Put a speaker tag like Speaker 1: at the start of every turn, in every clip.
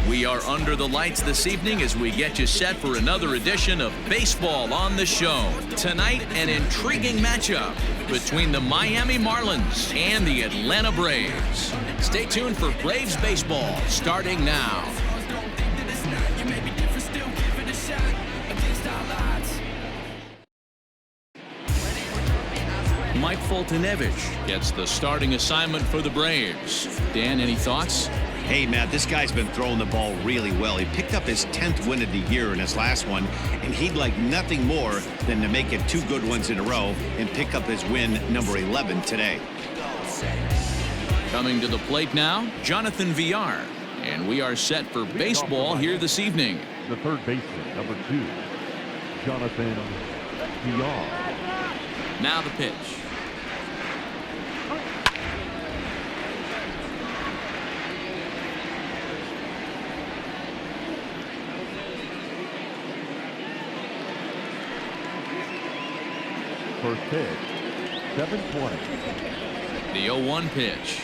Speaker 1: We are under the lights this evening as we get you set for another edition of Baseball on the Show. Tonight, an intriguing matchup between the Miami Marlins and the Atlanta Braves. Stay tuned for Braves baseball starting now. Mike Foltynewicz gets the starting assignment for the Braves. Dan, any thoughts?
Speaker 2: Hey, Matt, this guy's been throwing the ball really well. He picked up his 10th win of the year in his last one, and he'd like nothing more than to make it 2 good ones in a row and pick up his win number 11 today.
Speaker 1: Coming to the plate now, Jonathan Villar. And we are set for baseball here this evening.
Speaker 3: The third baseman, number 2, Jonathan Villar.
Speaker 1: Now the pitch.
Speaker 3: First pitch, 7:20.
Speaker 1: The 0-1 pitch.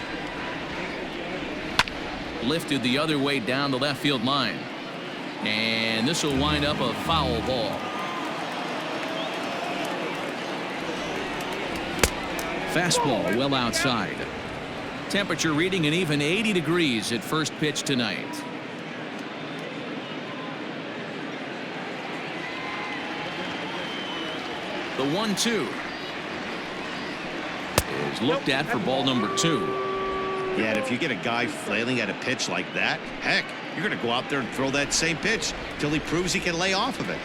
Speaker 1: Lifted the other way down the left field line. And this will wind up a foul ball. Fastball well outside. Temperature reading an even 80 degrees at first pitch tonight. The 1-2 is looked at for ball number 2.
Speaker 2: Yeah, and if you get a guy flailing at a pitch like that, heck, you're going to go out there and throw that same pitch till he proves he can lay off of it.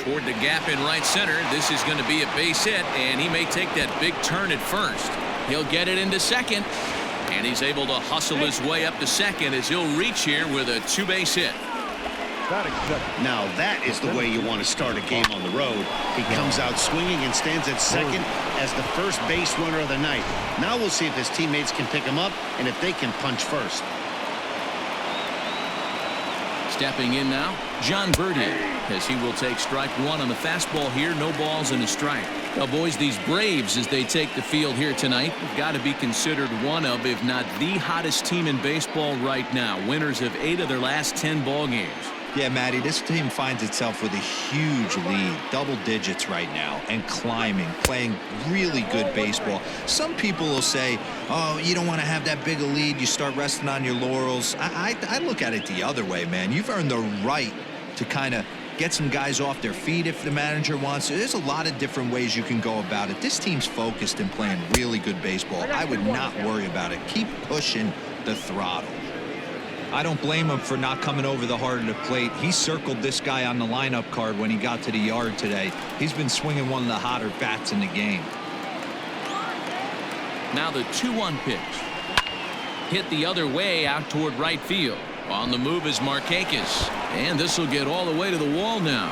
Speaker 1: Toward the gap in right center. This is going to be a base hit, and he may take that big turn at first. He'll get it into second, and he's able to hustle his way up to second as he'll reach here with a 2-base hit.
Speaker 2: Now that is the way you want to start a game on the road. He comes out swinging and stands at second as the first base runner of the night. Now we'll see if his teammates can pick him up and if they can punch first.
Speaker 1: Stepping in now, John Birdie, as he will take strike 1 on the fastball here. No balls and a strike. Now, boys, these Braves, as they take the field here tonight, have got to be considered one of, if not the hottest team in baseball right now. Winners of 8 of their last 10 ball games.
Speaker 4: Yeah, Matty, this team finds itself with a huge lead, double digits right now, and climbing, playing really good baseball. Some people will say, oh, you don't want to have that big a lead, you start resting on your laurels. I look at it the other way, man. You've earned the right to kind of get some guys off their feet if the manager wants to. There's a lot of different ways you can go about it. This team's focused and playing really good baseball. I would not worry about it. Keep pushing the throttle. I don't blame him for not coming over the heart of the plate. He circled this guy on the lineup card when he got to the yard today. He's been swinging one of the hotter bats in the game.
Speaker 1: Now the 2-1 pitch. Hit the other way out toward right field. On the move is Markakis. And this will get all the way to the wall now.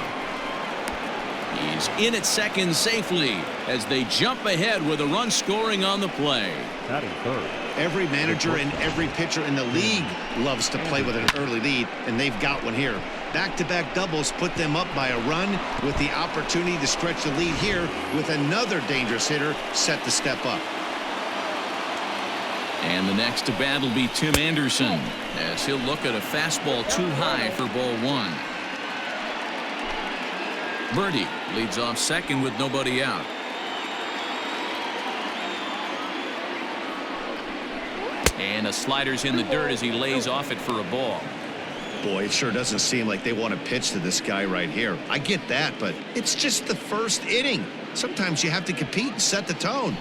Speaker 1: He's in at second safely as they jump ahead with a run scoring on the play.
Speaker 3: Batting third.
Speaker 2: Every manager and every pitcher in the league loves to play with an early lead, and they've got one here. Back-to-back doubles put them up by a run with the opportunity to stretch the lead here with another dangerous hitter set to step up.
Speaker 1: And the next to bat will be Tim Anderson as he'll look at a fastball too high for ball 1. Birdie leads off second with nobody out. And a slider's in the dirt as he lays off it for a ball.
Speaker 2: Boy, it sure doesn't seem like they want to pitch to this guy right here. I get that, but it's just the first inning. Sometimes you have to compete and set the tone.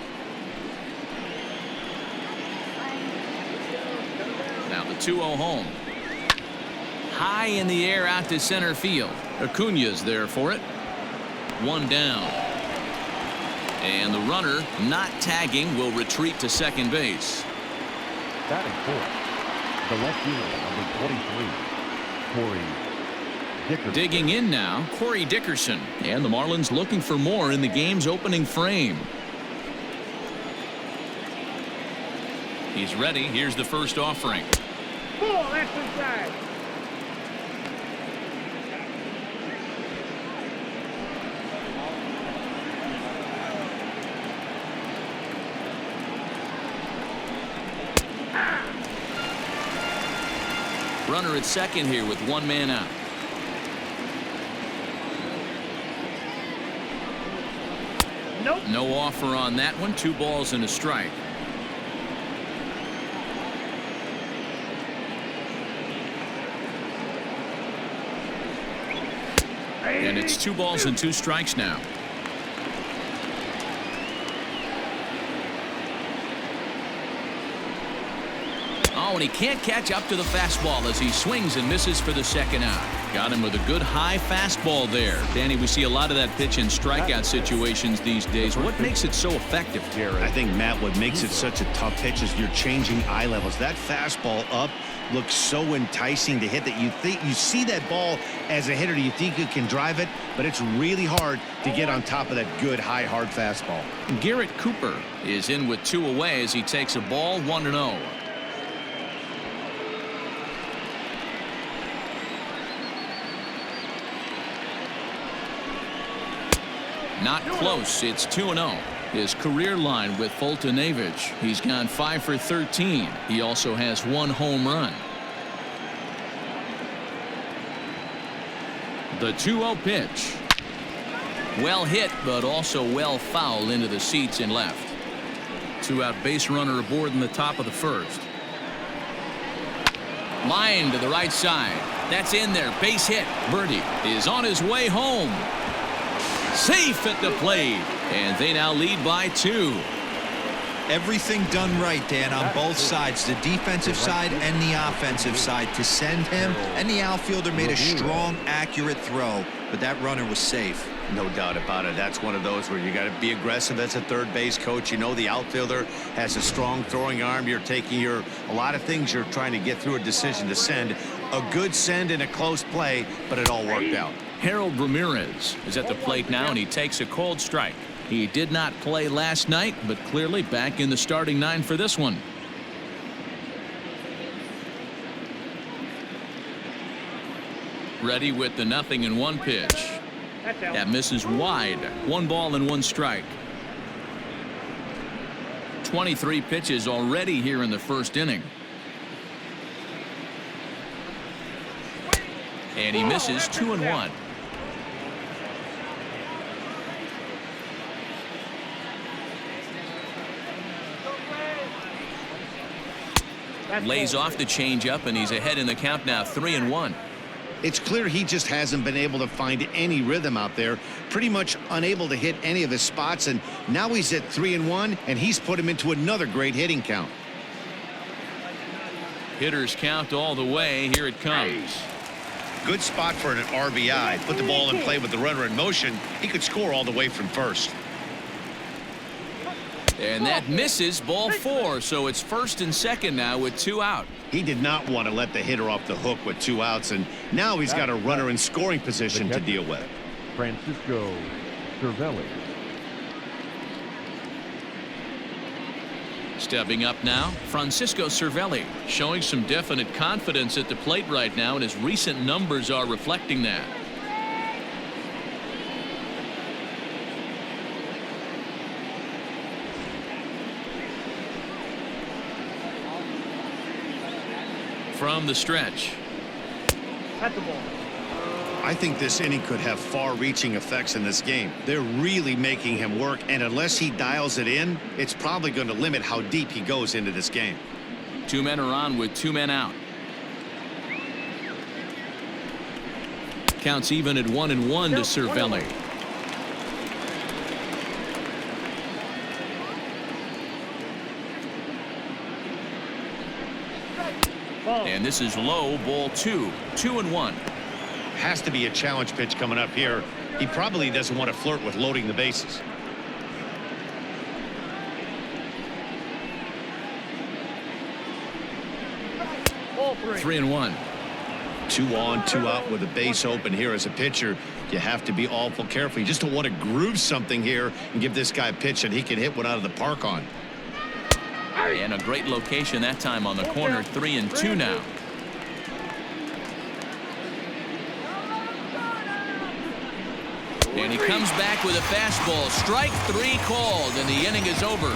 Speaker 1: Now the 2-0 home. High in the air out to center field. Acuña's there for it. 1 down. And the runner not tagging will retreat to second base.
Speaker 3: Batting fourth, the left fielder, number 23, Corey Dickerson.
Speaker 1: Digging in now, Corey Dickerson. And the Marlins looking for more in the game's opening frame. He's ready. Here's the first offering.
Speaker 5: Full exercise.
Speaker 1: Runner at second here with one man out.
Speaker 5: Nope.
Speaker 1: No offer on that one. 2 balls and a strike. And it's 2 balls and 2 strikes now. Oh, and he can't catch up to the fastball as he swings and misses for the second out. Got him with a good high fastball there. Danny, we see a lot of that pitch in strikeout situations these days. What makes it so effective?
Speaker 2: I think, Matt, what makes it such a tough pitch is you're changing eye levels. That fastball up looks so enticing to hit that you see that ball as a hitter, you think you can drive it, but it's really hard to get on top of that good high hard fastball.
Speaker 1: Garrett Cooper is in with 2 away as he takes a ball 1-0. Not close. It's 2-0. His career line with Foltynewicz. He's gone 5 for 13. He also has 1 home run. The 2-0 pitch. Well hit, but also well fouled into the seats and left. 2-out base runner aboard in the top of the first. Line to the right side. That's in there. Base hit. Birdie is on his way home. Safe at the plate, and they now lead by 2.
Speaker 4: Everything done right, Dan, on both sides, the defensive side and the offensive side, to send him, and the outfielder made a strong, accurate throw, but that runner was safe.
Speaker 2: No doubt about it. That's one of those where you got to be aggressive as a third base coach. You know the outfielder has a strong throwing arm. You're taking a lot of things you're trying to get through a decision to send. A good send in a close play, but it all worked out.
Speaker 1: Harold Ramirez is at the plate now, and he takes a cold strike. He did not play last night, but clearly back in the starting 9 for this one. Ready with the 0-1 pitch. That misses wide. 1 ball and 1 strike. 23 pitches already here in the first inning. And he misses 2-1. Lays off the changeup, and he's ahead in the count now, 3-1.
Speaker 2: It's clear he just hasn't been able to find any rhythm out there. Pretty much unable to hit any of his spots, and now he's at 3-1, and he's put him into another great hitting count.
Speaker 1: Hitters count all the way. Here it comes.
Speaker 2: Good spot for an RBI. Put the ball in play with the runner in motion. He could score all the way from first.
Speaker 1: And that misses, ball 4, so it's first and second now with 2 out.
Speaker 2: He did not want to let the hitter off the hook with 2 outs, and now he's got a runner in scoring position to deal with.
Speaker 3: Francisco Cervelli.
Speaker 1: Stepping up now, Francisco Cervelli, showing some definite confidence at the plate right now, and his recent numbers are reflecting that. From the stretch.
Speaker 5: At the ball.
Speaker 2: I think this inning could have far-reaching effects in this game. They're really making him work, and unless he dials it in, it's probably going to limit how deep he goes into this game.
Speaker 1: 2 men are on with 2 men out. Counts even at 1-1 to Cervelli. And this is low, ball 2. 2-1.
Speaker 2: Has to be a challenge pitch coming up here. He probably doesn't want to flirt with loading the bases.
Speaker 5: Ball
Speaker 1: 3-1.
Speaker 2: 2 on, 2 out with a base open here as a pitcher. You have to be awful careful. You just don't want to groove something here and give this guy a pitch that he can hit one out of the park on.
Speaker 1: And a great location that time on the corner. 3-2 now. And he comes back with a fastball. Strike 3 called, and the inning is over.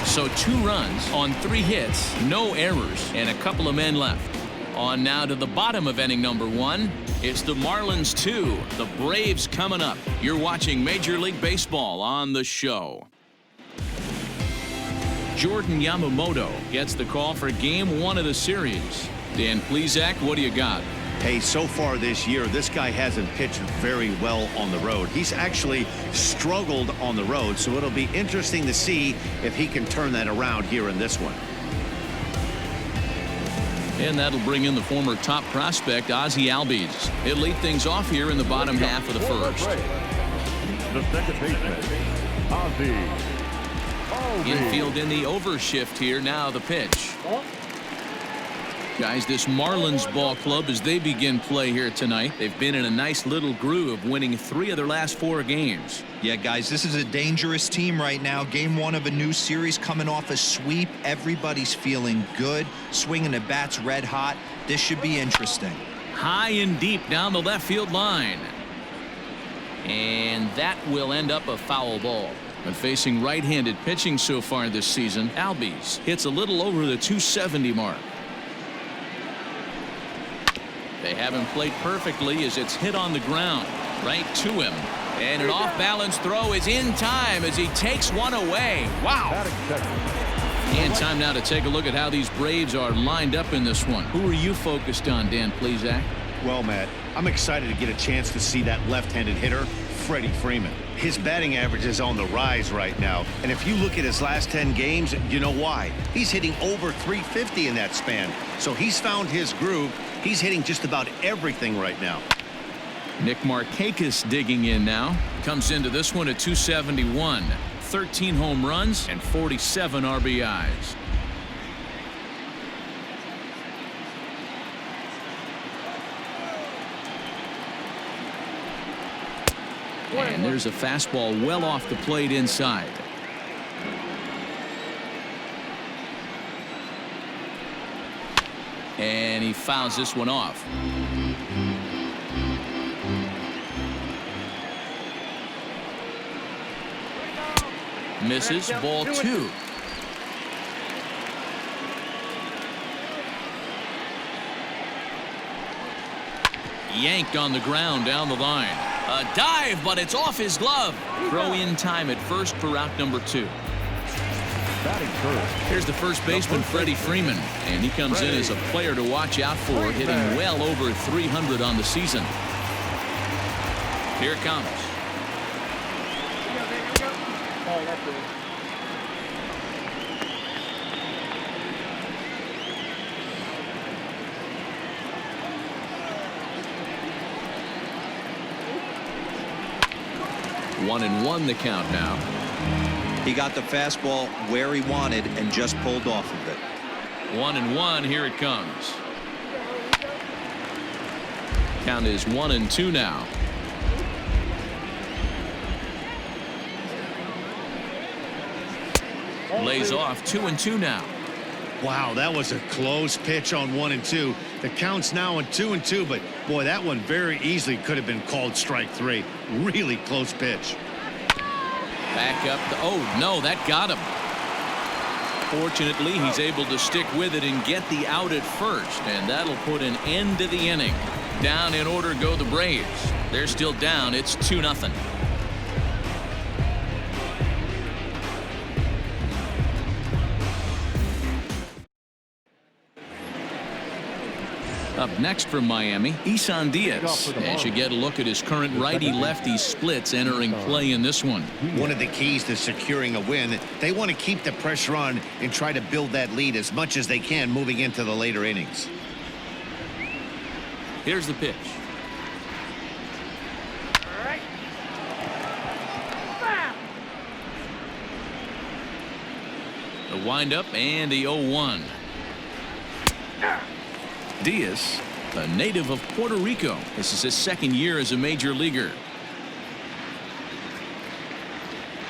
Speaker 1: So 2 runs on 3 hits, no errors, and a couple of men left. On now to the bottom of inning number 1. It's the Marlins 2, the Braves coming up. You're watching Major League Baseball on the show. Jordan Yamamoto gets the call for game 1 of the series. Dan Plesac, what do you got?
Speaker 2: Hey, so far this year, this guy hasn't pitched very well on the road. He's actually struggled on the road, so it'll be interesting to see if he can turn that around here in this one.
Speaker 1: And that'll bring in the former top prospect, Ozzie Albies. He'll lead things off here in the bottom half of the first.
Speaker 3: The second baseman, Ozzie Albies.
Speaker 1: Infield in the overshift here. Now the pitch. Guys, this Marlins ball club, as they begin play here tonight, they've been in a nice little groove, winning 3 of their last 4 games.
Speaker 4: Yeah, guys, this is a dangerous team right now. Game 1 of a new series, coming off a sweep. Everybody's feeling good, swinging the bats red hot. This should be interesting.
Speaker 1: High and deep down the left field line. And that will end up a foul ball. But facing right-handed pitching so far this season, Albies hits a little over the 270 mark. They haven't played perfectly as it's hit on the ground right to him. And an off-balance throw is in time as he takes one away. Wow. And time now to take a look at how these Braves are lined up in this one. Who are you focused on, Dan Plesac?
Speaker 2: Well, Matt, I'm excited to get a chance to see that left-handed hitter, Freddie Freeman. His batting average is on the rise right now. And if you look at his last 10 games, you know why. He's hitting over 350 in that span. So he's found his groove. He's hitting just about everything right now.
Speaker 1: Nick Markakis digging in now. Comes into this one at 271. 13 home runs and 47 RBIs. And there's a fastball well off the plate inside. And he fouls this one off. Misses, ball 2. Yanked on the ground down the line. A dive, but it's off his glove. Throw in time at first for out number 2. Here's the first baseman, Freddie Freeman, and he comes in as a player to watch out for, hitting well over 300 on the season. Here it comes.
Speaker 5: Oh, that's good.
Speaker 1: One and one the count now.
Speaker 4: He got the fastball where he wanted and just pulled off of it.
Speaker 1: 1-1. Here it comes. Count is 1-2 now. Lays off 2-2 now.
Speaker 2: Wow, that was a close pitch on 1-2. The count's now on 2-2, but boy, that one very easily could have been called strike 3. Really close pitch.
Speaker 1: Back up. Oh, no, that got him. Fortunately, he's able to stick with it and get the out at first, and that'll put an end to the inning. Down in order go the Braves. They're still down. It's 2-0. Up next from Miami, Isan Diaz. As you get a look at his current righty-lefty splits entering play in this one.
Speaker 2: One of the keys to securing a win, they want to keep the pressure on and try to build that lead as much as they can moving into the later innings.
Speaker 1: Here's the pitch.
Speaker 5: All right.
Speaker 1: The windup and the 0-1. Diaz, a native of Puerto Rico. This is his second year as a major leaguer.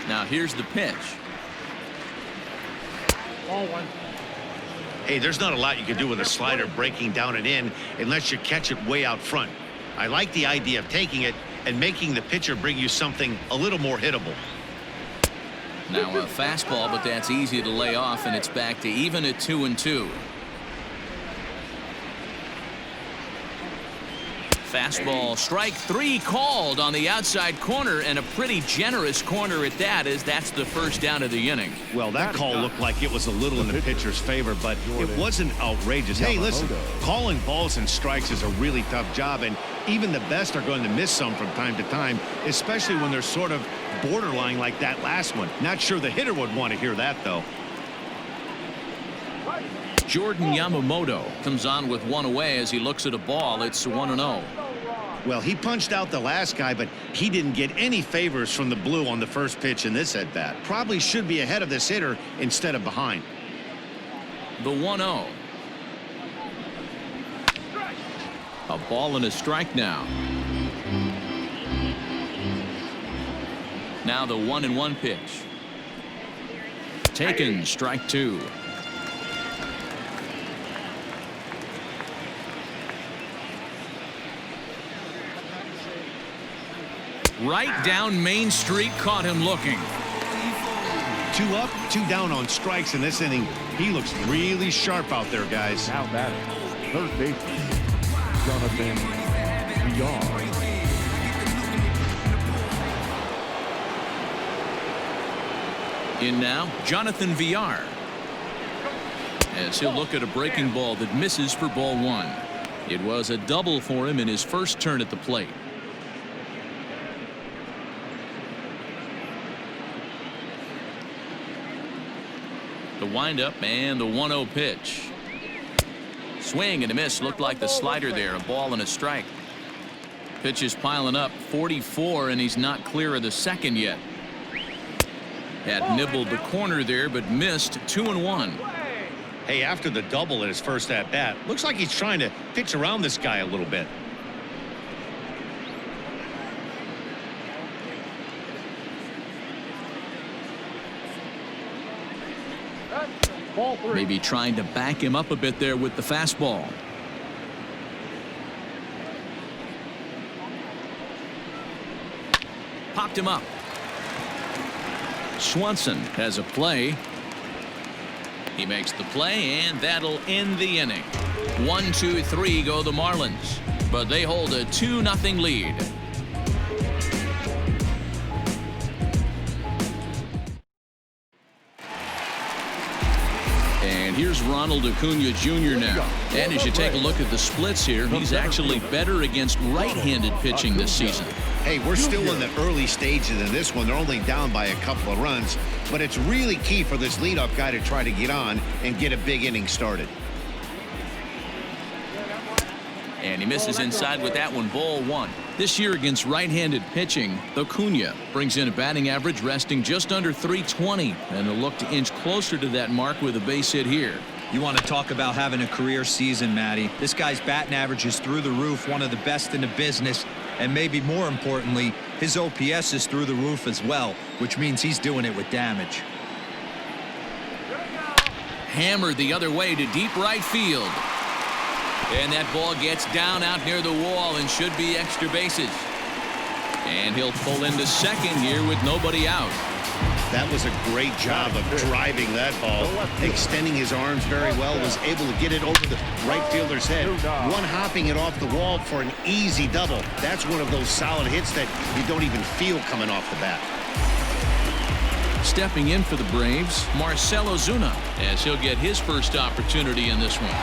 Speaker 1: Now here's the pitch.
Speaker 5: Ball 1.
Speaker 2: Hey, there's not a lot you can do with a slider breaking down and in unless you catch it way out front. I like the idea of taking it and making the pitcher bring you something a little more hittable.
Speaker 1: Now a fastball, but that's easy to lay off, and it's back to even at 2-2. Fastball, strike 3 called on the outside corner, and a pretty generous corner at that, as that's the first down of the inning.
Speaker 2: Well, that call looked like it was a little in the pitcher's favor, but it wasn't outrageous. Hey, listen, calling balls and strikes is a really tough job, and even the best are going to miss some from time to time, especially when they're sort of borderline like that last one. Not sure the hitter would want to hear that, though.
Speaker 1: Jordan Yamamoto comes on with one away as he looks at a ball. It's 1-0.
Speaker 2: Well, he punched out the last guy, but he didn't get any favors from the blue on the first pitch in this at-bat. Probably should be ahead of this hitter instead of behind.
Speaker 1: The 1-0. A ball and a strike now. Now the 1-1 pitch. Taken, strike 2. Right down Main Street, caught him looking.
Speaker 2: 2 up, 2 down on strikes in this inning. He looks really sharp out there, guys.
Speaker 3: Now batting, third baseman, Jonathan Villar.
Speaker 1: In now, Jonathan Villar, as he'll look at a breaking ball that misses for ball 1. It was a double for him in his first turn at the plate. The windup and the 1-0 pitch. Swing and a miss. Looked like the slider there. A ball and a strike. Pitch is piling up. 44, and he's not clear of the second yet. Had nibbled the corner there, but missed. 2-1.
Speaker 2: Hey, after the double at his first at-bat, looks like he's trying to pitch around this guy a little bit.
Speaker 5: Ball 3.
Speaker 1: Maybe trying to back him up a bit there with the fastball. Popped him up. Swanson has a play. He makes the play, and that'll end the inning. 1-2-3 go the Marlins, but they hold a 2-0 lead. And here's Ronald Acuna Jr. now. And as you take a look at the splits here, he's actually better against right-handed pitching this season.
Speaker 2: Hey, we're still in the early stages of this one. They're only down by a couple of runs, but it's really key for this leadoff guy to try to get on and get a big inning started.
Speaker 1: And he misses inside with that one. Ball 1. This year against right-handed pitching, Acuna brings in a batting average resting just under 320, and will look to inch closer to that mark with a base hit here.
Speaker 4: You want to talk about having a career season, Matty. This guy's batting average is through the roof, one of the best in the business, and maybe more importantly, his OPS is through the roof as well, which means he's doing it with damage.
Speaker 1: Hammered the other way to deep right field. And that ball gets down out near the wall and should be extra bases. And he'll pull into second here with nobody out.
Speaker 2: That was a great job of driving that ball, extending his arms very well, was able to get it over the right fielder's head, one hopping it off the wall for an easy double. That's one of those solid hits that you don't even feel coming off the bat.
Speaker 1: Stepping in for the Braves, Marcell Ozuna, as he'll get his first opportunity in this one.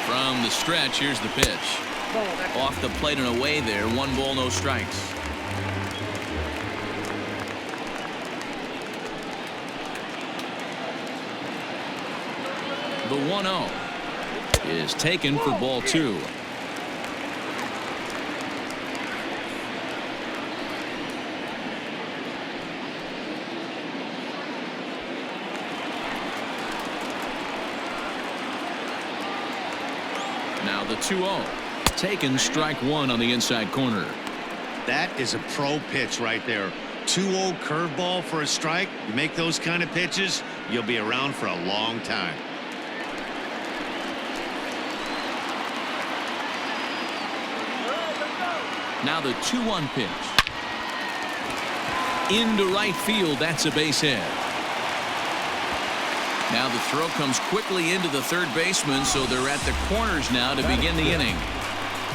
Speaker 1: From the stretch, here's the pitch. Off the plate and away there. 1 ball, no strikes. The 1-0 is taken for ball 2. Now the 2-0. Taken, strike 1 on the inside corner.
Speaker 2: That is a pro pitch right there. 2-0 curveball for a strike. You make those kind of pitches, you'll be around for a long time.
Speaker 1: Now the 2-1 pitch. Into right field. That's a base hit. Now the throw comes quickly into the third baseman, so they're at the corners now to begin the inning.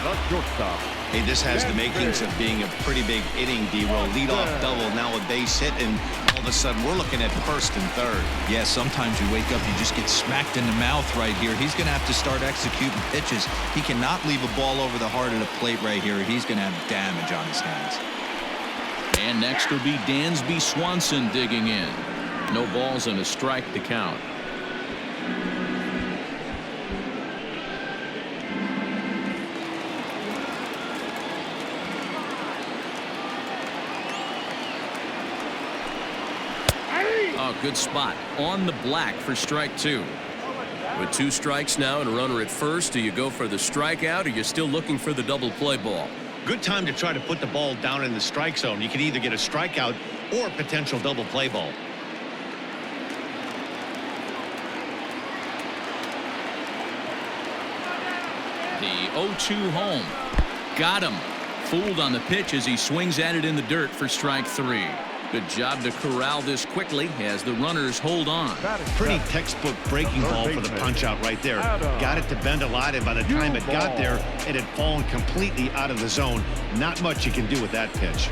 Speaker 3: The shortstop.
Speaker 2: Hey, this has the makings of being a pretty big inning, D-roll. Leadoff double, now a base hit, and all of a sudden we're looking at first and third.
Speaker 4: Yeah, sometimes you wake up, you just get smacked in the mouth right here. He's going to have to start executing pitches. He cannot leave a ball over the heart of the plate right here. He's going to have damage on his hands.
Speaker 1: And next will be Dansby Swanson digging in. No balls and a strike to count. Oh, good spot on the black for strike 2.
Speaker 6: With 2 strikes now and a runner at first, do you go for the strikeout or you're still looking for the double play ball?
Speaker 2: Good time to try to put the ball down in the strike zone. You can either get a strikeout or a potential double play ball.
Speaker 1: The 0-2 home. Got him. Fooled on the pitch as he swings at it in the dirt for strike 3. Good job to corral this quickly as the runners hold on.
Speaker 2: Pretty textbook breaking ball for the punch out right there. Got it to bend a lot, and by the time it got there, it had fallen completely out of the zone. Not much you can do with that pitch.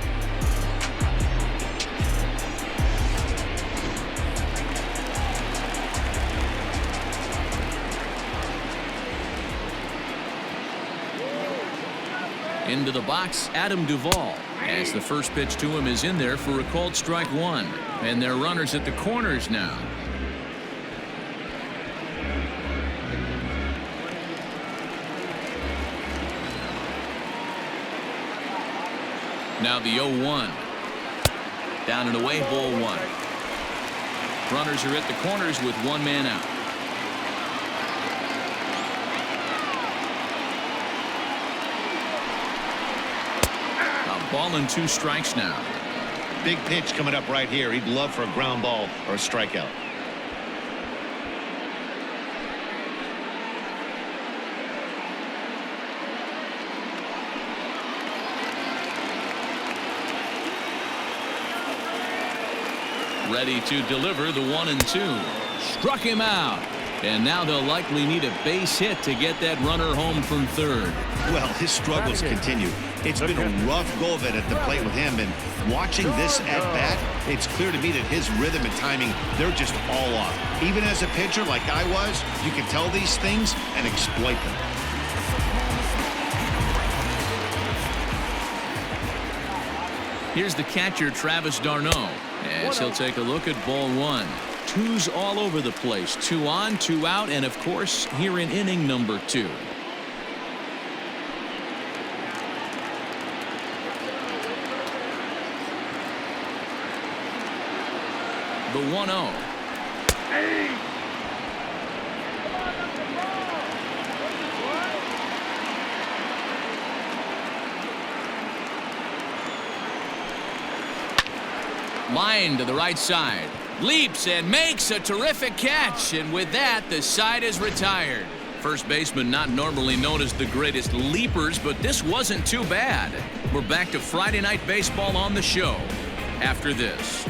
Speaker 1: Into the box, Adam Duvall, as the first pitch to him is in there for a called strike 1. And they're runners at the corners now. Now the 0-1. Down and away, ball 1. Runners are at the corners with 1 man out. Ball and 2 strikes now.
Speaker 2: Big pitch coming up right here. He'd love for a ground ball or a strikeout.
Speaker 1: Ready to deliver the 1-2. Struck him out. And now they'll likely need a base hit to get that runner home from third.
Speaker 2: Well, his struggles continue. It's been a rough go of it at the plate with him, and watching this at bat, it's clear to me that his rhythm and timing, they're just all off. Even as a pitcher like I was, you can tell these things and exploit them.
Speaker 1: Here's the catcher, Travis d'Arnaud, as he'll take a look at ball 1. 2's all over the place. 2 on, 2 out, and of course, here in inning number 2. The 1-0. Line to the right side. Leaps and makes a terrific catch, and with that, the side is retired. First baseman not normally known as the greatest leapers, but this wasn't too bad. We're back to Friday Night Baseball on the show after this.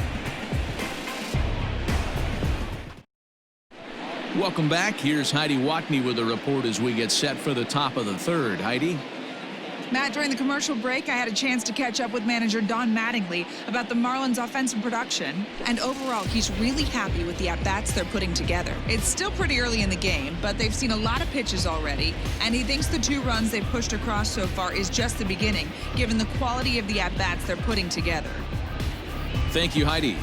Speaker 1: Welcome back. Here's Heidi Watney with a report as we get set for the top of the third. Heidi?
Speaker 7: Matt, during the commercial break, I had a chance to catch up with manager Don Mattingly about the Marlins' offensive production. And overall, he's really happy with the at-bats they're putting together. It's still pretty early in the game, but they've seen a lot of pitches already. And he thinks the 2 runs they've pushed across so far is just the beginning, given the quality of the at-bats they're putting together.
Speaker 1: Thank you, Heidi.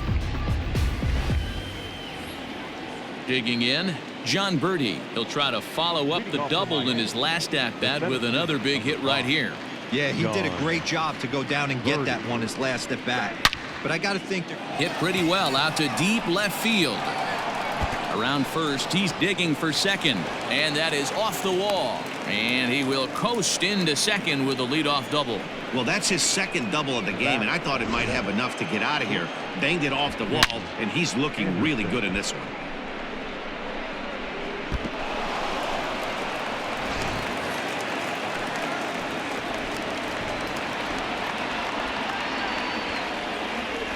Speaker 1: Digging in, John Birdie. He'll try to follow up the double in his last at-bat with another big hit right here.
Speaker 4: Yeah, he did a great job to go down and get that one his last at-bat. But I got to think they're
Speaker 1: hit pretty well out to deep left field. Around first, he's digging for second, and that is off the wall. And he will coast into second with a leadoff double.
Speaker 2: Well, that's his second double of the game, and I thought it might have enough to get out of here. Banged it off the wall, and he's looking really good in this one.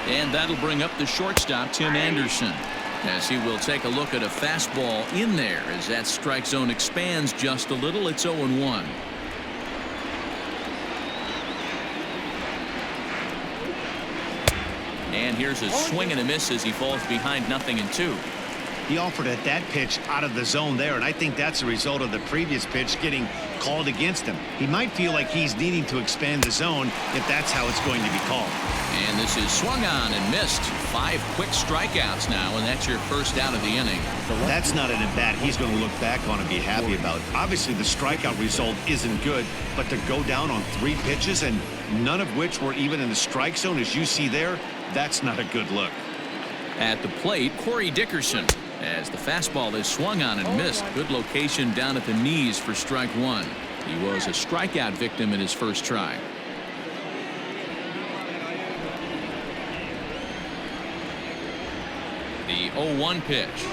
Speaker 1: And that'll bring up the shortstop, Tim Anderson, as he will take a look at a fastball in there as that strike zone expands just a little. It's 0-1. And here's a swing and a miss as he falls behind 0-2.
Speaker 2: He offered at that pitch out of the zone there, and I think that's a result of the previous pitch getting called against him. He might feel like he's needing to expand the zone if that's how it's going to be called.
Speaker 1: And this is swung on and missed. 5 quick strikeouts now, and that's your first out of the inning.
Speaker 2: That's not an at-bat he's going to look back on and be happy about. Obviously, the strikeout result isn't good, but to go down on 3 pitches and none of which were even in the strike zone, as you see there, that's not a good look.
Speaker 1: At the plate, Corey Dickerson, as the fastball is swung on and missed. Good location down at the knees for strike 1. He was a strikeout victim in his first try. The 0-1 pitch.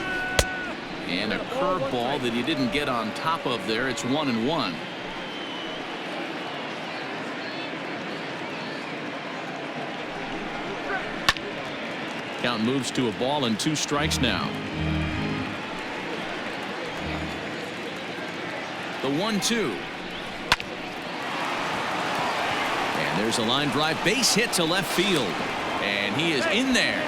Speaker 1: And a curveball that he didn't get on top of there. It's 1-1. Count moves to a ball and 2 strikes now. The 1-2. And there's a line drive, base hit to left field. And he is in there.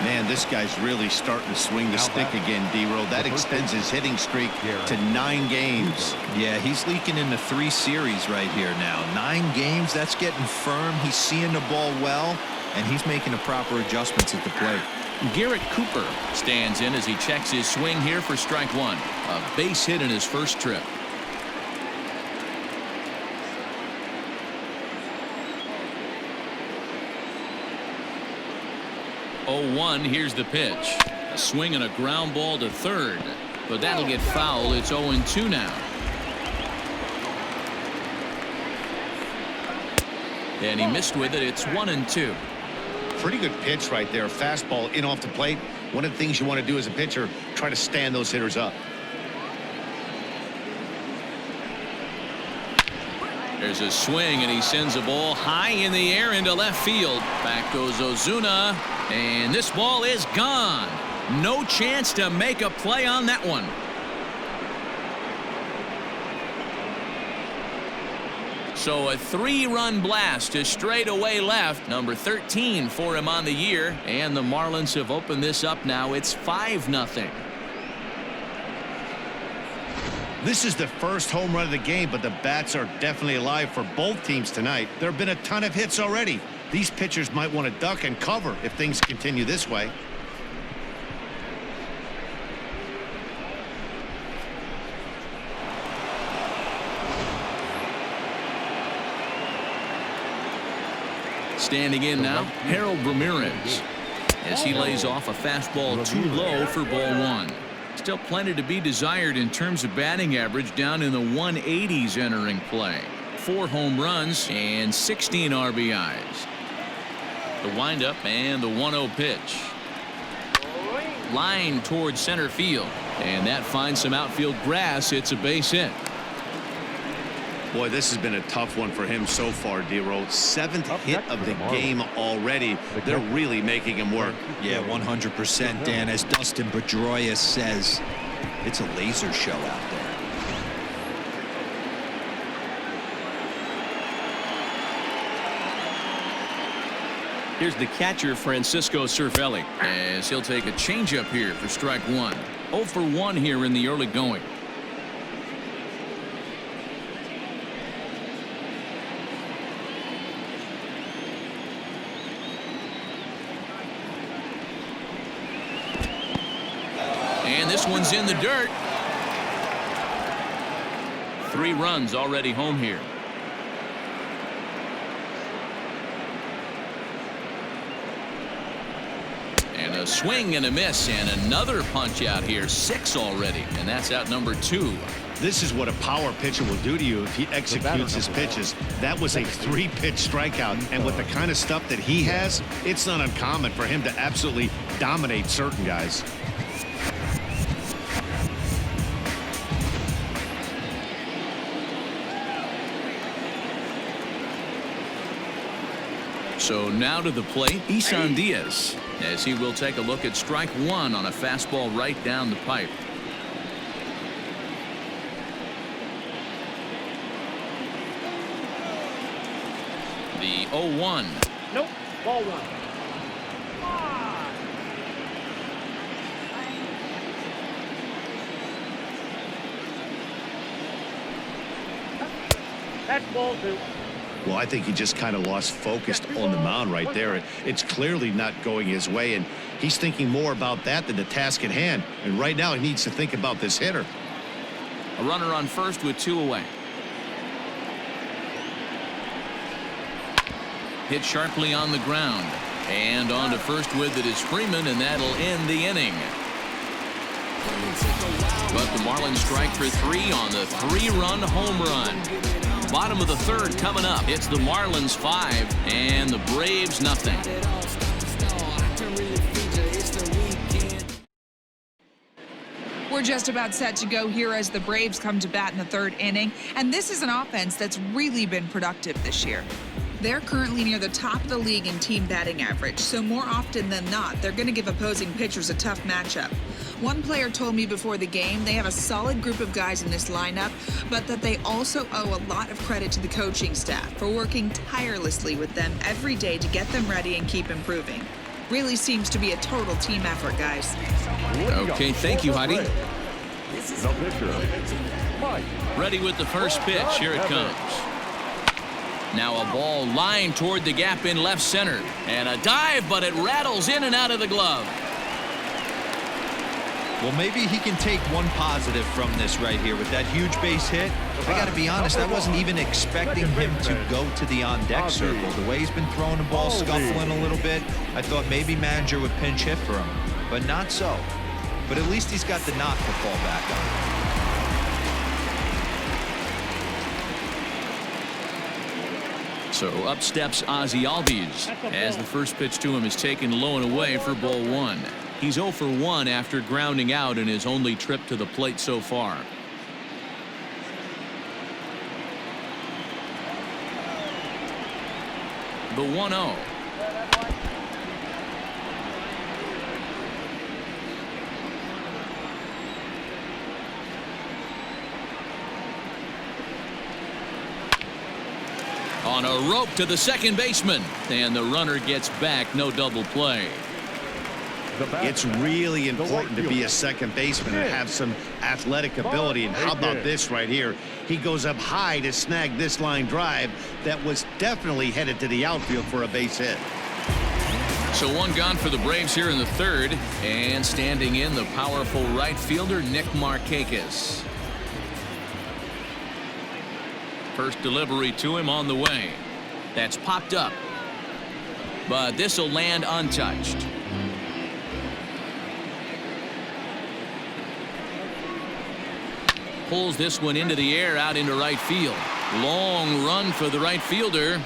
Speaker 2: Man, this guy's really starting to swing the stick again, D-Roll. That extends his hitting streak to 9 games.
Speaker 4: Yeah, he's leaking into 3 series right here now. 9 games, that's getting firm. He's seeing the ball well, and he's making the proper adjustments at the plate.
Speaker 1: Garrett Cooper stands in as he checks his swing here for strike 1. A base hit in his first trip. Here's the pitch. A swing and a ground ball to third, but that'll get foul. It's 0-2 now. And he missed with it. It's 1-2.
Speaker 2: Pretty good pitch right there. Fastball in off the plate. One of the things you want to do as a pitcher, try to stand those hitters up.
Speaker 1: There's a swing, and he sends a ball high in the air into left field. Back goes Ozuna, and this ball is gone. No chance to make a play on that one. So a 3-run blast to straightaway left. Number 13 for him on the year, and the Marlins have opened this up now. It's 5-0.
Speaker 2: This is the first home run of the game, but the bats are definitely alive for both teams tonight. There have been a ton of hits already. These pitchers might want to duck and cover if things continue this way.
Speaker 1: Standing in now, Harold Ramirez, as he lays off a fastball too low for ball 1. Still plenty to be desired in terms of batting average, down in the 180s entering play. 4 home runs and 16 RBIs. The windup and the 1-0 pitch. Line towards center field, and that finds some outfield grass. It's a base hit.
Speaker 2: Boy, this has been a tough one for him so far, D-Roll. 7th hit of the game already. They're really making him work.
Speaker 4: Yeah, 100%, Dan. As Dustin Pedroia says, it's a laser show out there.
Speaker 1: Here's the catcher, Francisco Cervelli, as he'll take a changeup here for strike 1. 0 for 1 here in the early going. And this one's in the dirt. 3 runs already home here. And a swing and a miss, and another punch out here. 6 already, and that's out number 2.
Speaker 2: This is what a power pitcher will do to you if he executes his pitches. That was a 3-pitch strikeout, and with the kind of stuff that he has, it's not uncommon for him to absolutely dominate certain guys.
Speaker 1: So now to the plate, Isan Diaz, as he will take a look at strike one on a fastball right down the pipe. The 0-1.
Speaker 5: Nope. Ball one. That's ball two.
Speaker 2: Well, I think he just kind of lost focus on the mound right there. It's clearly not going his way, and he's thinking more about that than the task at hand. And right now he needs to think about this hitter.
Speaker 1: A runner on first with two away. Hit sharply on the ground. And on to first with it is Freeman, and that'll end the inning. But the Marlins strike for three on the three-run home run. Bottom of the third coming up. It's the Marlins 5 and the Braves nothing.
Speaker 7: We're just about set to go here as the Braves come to bat in the third inning, and this is an offense that's really been productive this year. They're currently near the top of the league in team batting average, so more often than not, they're going to give opposing pitchers a tough matchup. One player told me before the game they have a solid group of guys in this lineup, but that they also owe a lot of credit to the coaching staff for working tirelessly with them every day to get them ready and keep improving. Really seems to be a total team effort, guys.
Speaker 1: Okay, thank you, Heidi.
Speaker 3: The pitcher, Mike.
Speaker 1: Ready with the first pitch. Here it comes. Now a ball lined toward the gap in left center. And a dive, but it rattles in and out of the glove.
Speaker 4: Well, maybe he can take one positive from this right here with that huge base hit. I got to be honest, I wasn't even expecting him to go to the on-deck circle. The way he's been throwing the ball, scuffling a little bit, I thought maybe manager would pinch hit for him, but not so. But at least he's got the knock to fall back on.
Speaker 1: So up steps Ozzie Albies as the first pitch to him is taken low and away for ball one. He's 0 for 1 after grounding out in his only trip to the plate so far. The 1-0. On a rope to the second baseman, and the runner gets back. No double play.
Speaker 2: It's really important to be a second baseman and have some athletic ability. And how about this right here? He goes up high to snag this line drive that was definitely headed to the outfield for a base hit.
Speaker 1: So one gone for the Braves here in the third, and standing in the powerful right fielder Nick Markakis. First delivery to him on the way. That's popped up, but this will land untouched. Pulls this one into the air out into right field. Long run for the right fielder.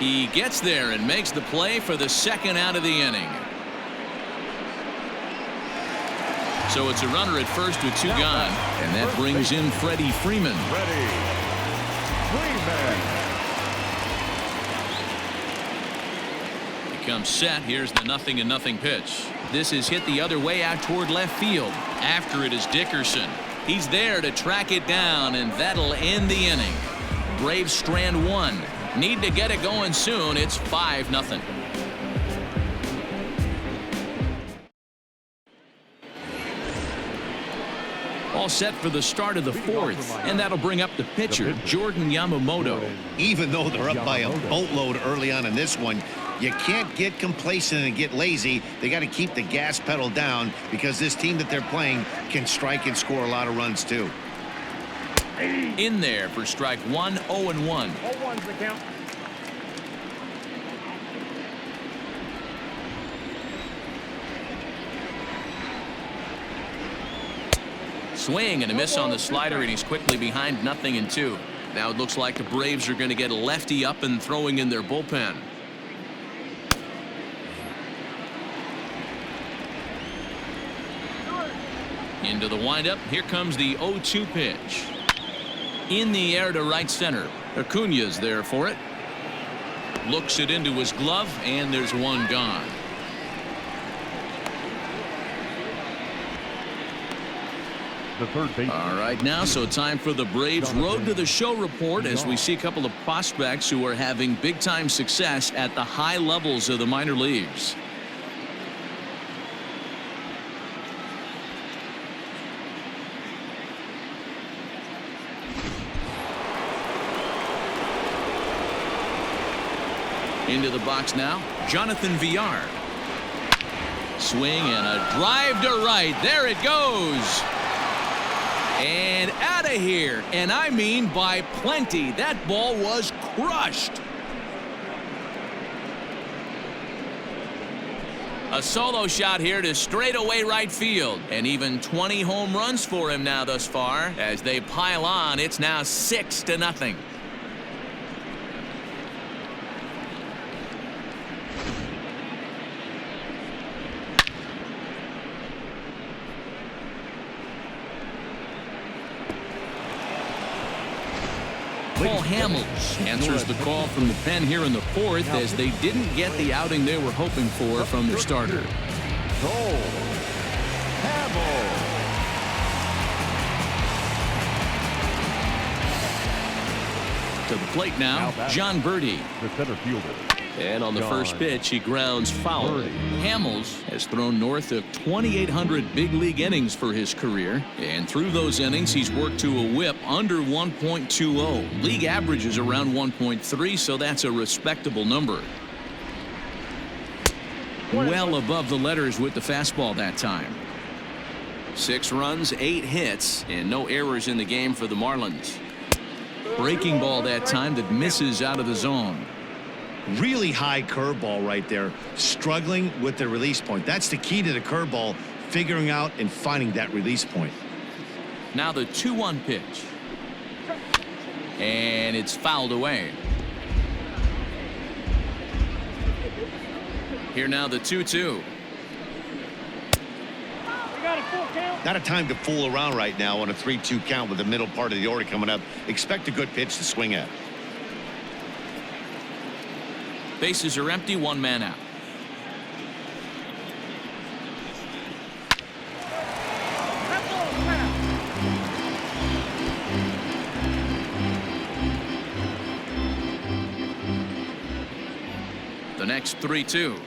Speaker 1: He gets there and makes the play for the second out of the inning. So it's a runner at first with two gone, and that brings in Freddie Freeman. He comes set. Here's the 0-0 pitch. This is hit the other way out toward left field. After it is Dickerson. He's there to track it down, and that'll end the inning. Braves strand one. Need to get it going soon. It's 5-0. All set for the start of the fourth, and that'll bring up the pitcher, Jordan Yamamoto.
Speaker 2: Even though they're up by a boatload early on in this one, you can't get complacent and get lazy. They got to keep the gas pedal down because this team that they're playing can strike and score a lot of runs too.
Speaker 1: In there for strike one, 0-1.
Speaker 5: 0-1's the count.
Speaker 1: Swing and a miss on the slider, and he's quickly behind 0-2. Now it looks like the Braves are going to get a lefty up and throwing in their bullpen. Into the windup. Here comes the 0-2 pitch. In the air to right center. Acuna's there for it. Looks it into his glove, and there's one gone.
Speaker 3: The third baseman.
Speaker 1: All right, now, so time for the Braves Road to the Show report as we see a couple of prospects who are having big-time success at the high levels of the minor leagues. Into the box now, Jonathan Villar. Swing and a drive to right. There it goes. And out of here. And I mean by plenty. That ball was crushed. A solo shot here to straightaway right field. And even 20 home runs for him now thus far. As they pile on, it's now 6-0. Paul Hamels answers the call from the pen here in the fourth as they didn't get the outing they were hoping for from their starter. To the plate now, John Birdie.
Speaker 3: The center fielder.
Speaker 6: And on the first pitch, he grounds foul.
Speaker 1: Hamels has thrown north of 2,800 big league innings for his career, and through those innings he's worked to a whip under 1.20. League average is around 1.3, so that's a respectable number. Well above the letters with the fastball that time. 6 runs, 8 hits, and no errors in the game for the Marlins. Breaking ball that time that misses out of the zone.
Speaker 2: Really high curveball right there, struggling with the release point. That's the key to the curveball, figuring out and finding that release point.
Speaker 1: Now the 2-1 pitch. And it's fouled away. Here now the 2-2.
Speaker 2: Not a time to fool around right now on a 3-2 count with the middle part of the order coming up. Expect a good pitch to swing at.
Speaker 1: Bases are empty, 1 man out. The next 3-2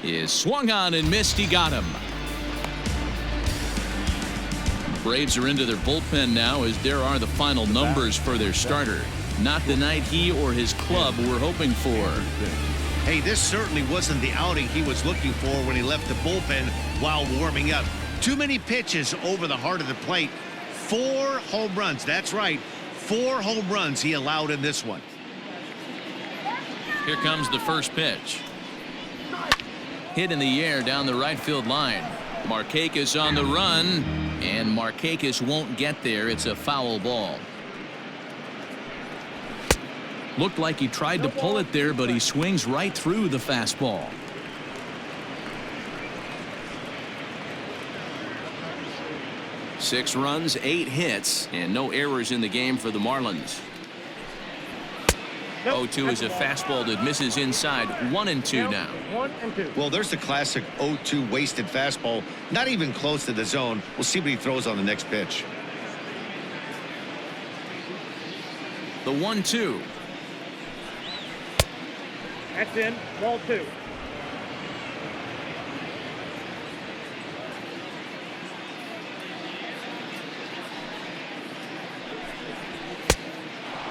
Speaker 1: is swung on and missed. He got him. Braves are into their bullpen now as there are the final numbers for their starter. Not the night he or his club were hoping for.
Speaker 2: Hey, this certainly wasn't the outing he was looking for when he left the bullpen while warming up. Too many pitches over the heart of the plate. 4 home runs. That's right. 4 home runs he allowed in this one.
Speaker 1: Here comes the first pitch. Hit in the air down the right field line. Markakis on the run, and Markakis won't get there. It's a foul ball. Looked like he tried to pull it there, but he swings right through the fastball. Six runs, 8 hits, and no errors in the game for the Marlins. 0-2 is a fastball that misses inside. 1-2 now.
Speaker 5: 1-2.
Speaker 2: Well, there's the classic 0-2 wasted fastball. Not even close to the zone. We'll see what he throws on the next pitch.
Speaker 1: The 1-2.
Speaker 5: That's in. Ball 2.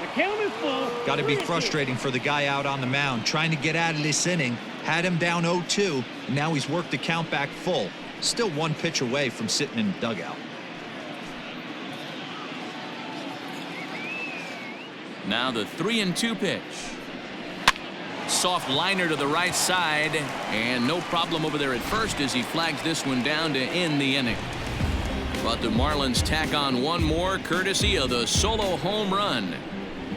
Speaker 5: The count is full.
Speaker 4: Got to be frustrating for the guy out on the mound trying to get out of this inning. Had him down 0-2. Now he's worked the count back full. Still 1 pitch away from sitting in the dugout.
Speaker 1: Now the 3-2 pitch. Soft liner to the right side, and no problem over there at first as he flags this one down to end the inning. But the Marlins tack on 1 more courtesy of the solo home run.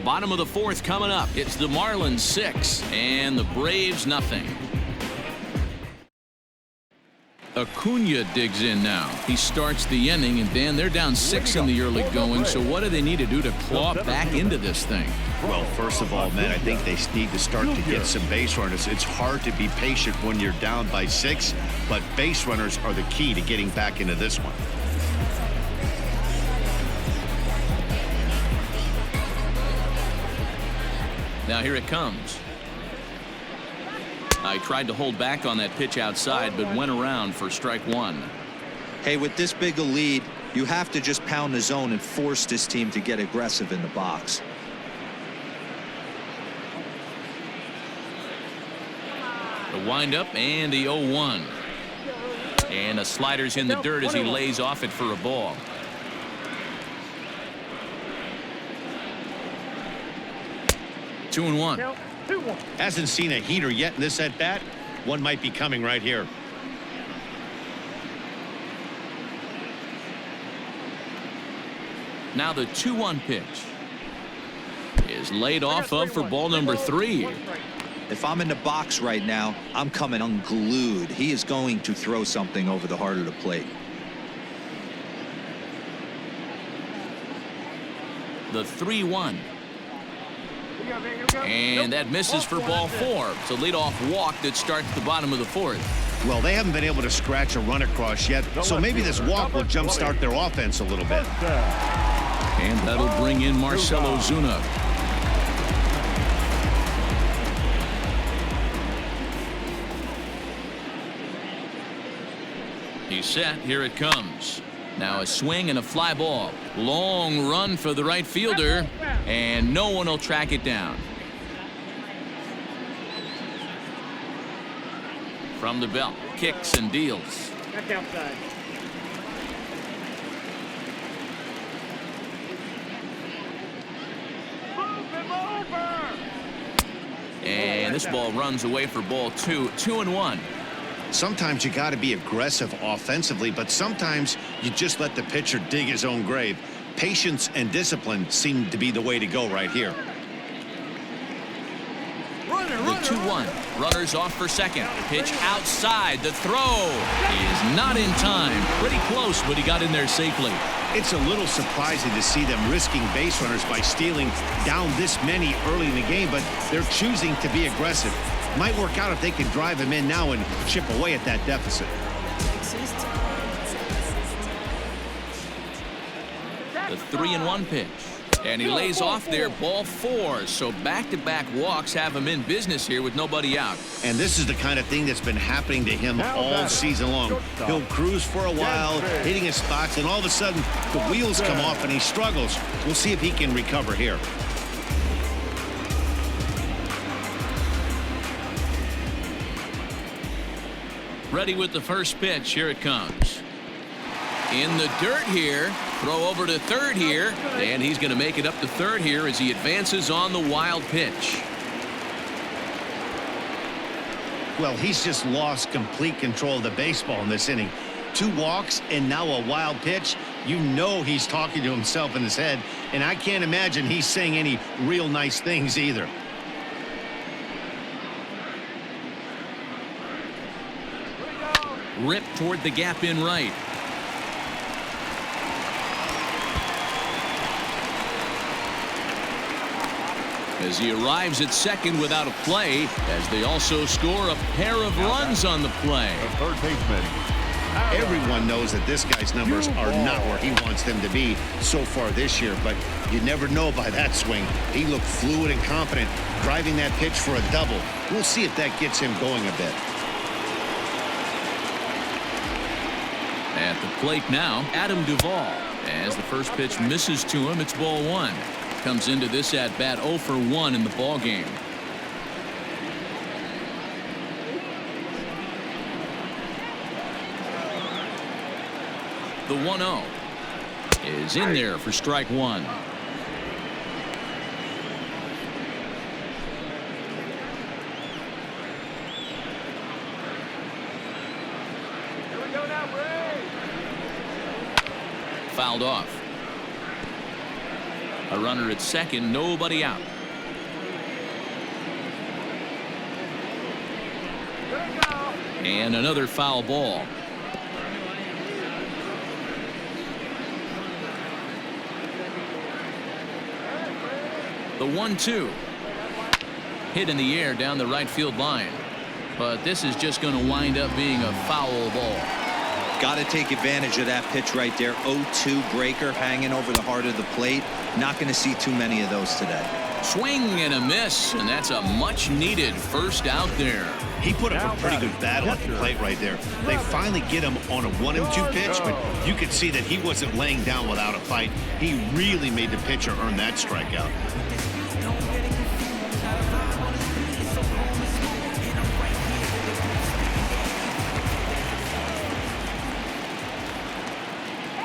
Speaker 1: Bottom of the 4th coming up. It's the Marlins 6 and the Braves nothing. Acuna digs in now. He starts the inning, and Dan, they're down 6 in the early going, so what do they need to do to claw back into this thing?
Speaker 2: Well, first of all, man, I think they need to start to get some base runners. It's hard to be patient when you're down by 6, but base runners are the key to getting back into this one.
Speaker 1: Now here it comes. I tried to hold back on that pitch outside, but went around for strike 1.
Speaker 4: Hey, with this big a lead, you have to just pound the zone and force this team to get aggressive in the box.
Speaker 1: The windup and the 0-1. And a slider's in the dirt as he lays off it for a ball. Two and one.
Speaker 2: Hasn't seen a heater yet in this at-bat. One might be coming right here.
Speaker 1: Now the 2-1 pitch is laid off of for ball number 3.
Speaker 4: If I'm in the box right now, I'm coming unglued. He is going to throw something over the heart of the plate.
Speaker 1: The 3-1. And that misses for ball 4. It's a leadoff walk that starts the bottom of the 4th.
Speaker 2: Well, they haven't been able to scratch a run across yet, so maybe this walk will jumpstart their offense a little bit.
Speaker 1: And that'll bring in Marcell Ozuna. He's set. Here it comes. Now a swing and a fly ball. Long run for the right fielder, and no one will track it down. From the belt, kicks and deals.
Speaker 5: That's outside.
Speaker 1: And this ball runs away for ball 2. 2-1.
Speaker 2: Sometimes you got to be aggressive offensively, but sometimes you just let the pitcher dig his own grave. Patience and discipline seem to be the way to go right here.
Speaker 1: The 2-1. Runners off for second. Pitch outside. The throw. He is not in time. Pretty close, but he got in there safely.
Speaker 2: It's a little surprising to see them risking base runners by stealing down this many early in the game, but they're choosing to be aggressive. Might work out if they can drive him in now and chip away at that deficit.
Speaker 1: The 3-1 pitch. And he lays off there, ball 4. So back-to-back walks have him in business here with nobody out.
Speaker 2: And this is the kind of thing that's been happening to him all season long. He'll cruise for a while, hitting his spots, and all of a sudden the wheels come off and he struggles. We'll see if he can recover here.
Speaker 1: Ready with the first pitch. Here it comes. In the dirt here. Throw over to third here. And he's going to make it up to third here as he advances on the wild pitch.
Speaker 2: Well, he's just lost complete control of the baseball in this inning. 2 walks and now a wild pitch. You know he's talking to himself in his head, and I can't imagine he's saying any real nice things either.
Speaker 1: Rip toward the gap in right. As he arrives at second without a play, as they also score a pair of runs on the play.
Speaker 3: The third baseman.
Speaker 2: Everyone knows that this guy's numbers are not where he wants them to be so far this year, but you never know by that swing. He looked fluid and confident, driving that pitch for a double. We'll see if that gets him going a bit.
Speaker 1: At the plate now, Adam Duvall. As the first pitch misses to him, it's ball 1. Comes into this at bat 0 for 1 in the ball game. The 1-0 is in there for strike 1. Fouled off. A runner at second, nobody out. And another foul ball. The 1-2. Hit in the air down the right field line. But this is just going to wind up being a foul ball.
Speaker 4: Got to take advantage of that pitch right there. 0-2 breaker hanging over the heart of the plate. Not going to see too many of those today.
Speaker 1: Swing and a miss, and that's a much-needed first out there.
Speaker 2: He put up a pretty good battle at the plate right there. They finally get him on a 1-2 pitch, but you could see that he wasn't laying down without a fight. He really made the pitcher earn that strikeout.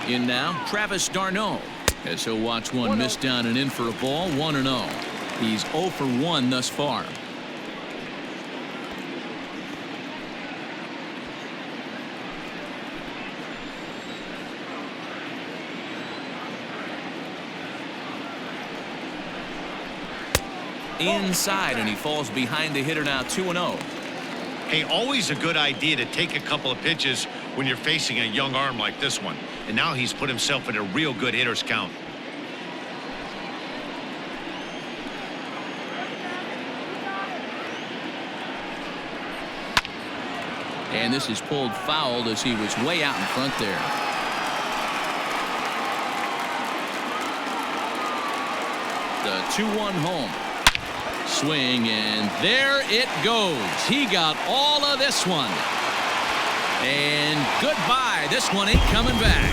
Speaker 1: In now, Travis d'Arnaud, as he'll watch one miss down and in for a ball. 1-0. He's 0 for 1 thus far. Inside, and he falls behind the hitter now. 2-0.
Speaker 2: Hey, always a good idea to take a couple of pitches when you're facing a young arm like this one. And now he's put himself in a real good hitter's count.
Speaker 1: And this is pulled foul as he was way out in front there. The 2-1 home. Swing, and there it goes. He got all of this one. And goodbye. This one ain't coming back.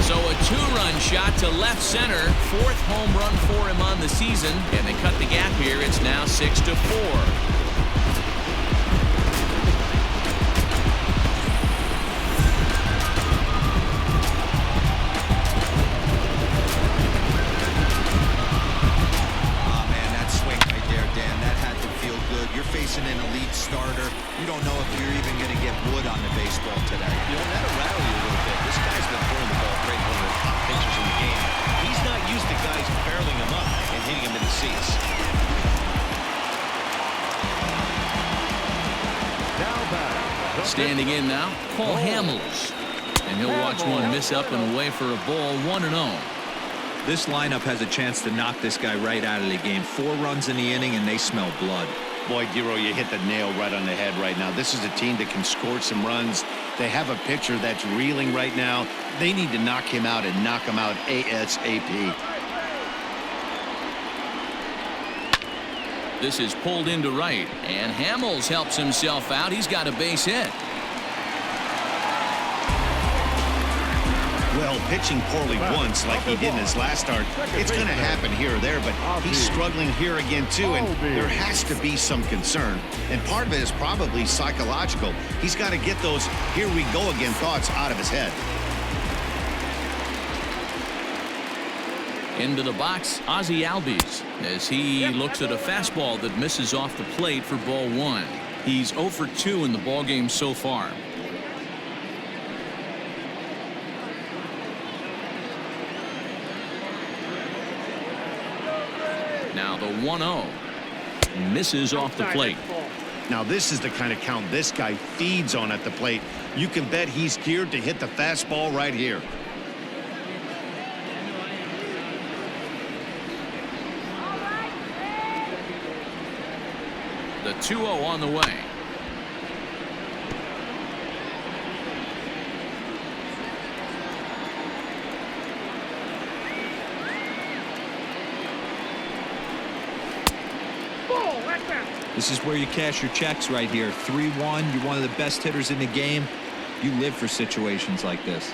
Speaker 1: So a 2-run shot to left center. 4th home run for him on the season. And they cut the gap here. It's now 6-4.
Speaker 4: Facing an elite starter, you don't know if you're even going to get wood on the baseball today.
Speaker 8: You know, that'll rattle you a little bit. This guy's been throwing the ball great, one of the top pitchers in the game. He's not used to guys barreling him up and hitting him in the seats.
Speaker 1: Standing in now, Paul Hamels. And he'll watch one miss up and away for a ball. 1-0.
Speaker 4: This lineup has a chance to knock this guy right out of the game. 4 runs in the inning, and they smell blood.
Speaker 2: Boy, Dero, you hit the nail right on the head right now. This is a team that can score some runs. They have a pitcher that's reeling right now. They need to knock him out and knock him out ASAP.
Speaker 1: This is pulled into right, and Hamels helps himself out. He's got a base hit.
Speaker 2: Well, pitching poorly once like he did in his last start, it's going to happen here or there, but he's struggling here again too, and there has to be some concern. And part of it is probably psychological. He's got to get those here we go again thoughts out of his head.
Speaker 1: Into the box, Ozzie Albies, as he looks at a fastball that misses off the plate for ball 1. He's 0 for 2 in the ballgame so far. Now the 1-0 misses off the plate.
Speaker 2: Now this is the kind of count this guy feeds on at the plate. You can bet he's geared to hit the fastball right here.
Speaker 1: The 2-0 on the way.
Speaker 4: This is where you cash your checks right here. 3-1. You're one of the best hitters in the game. You live for situations like this.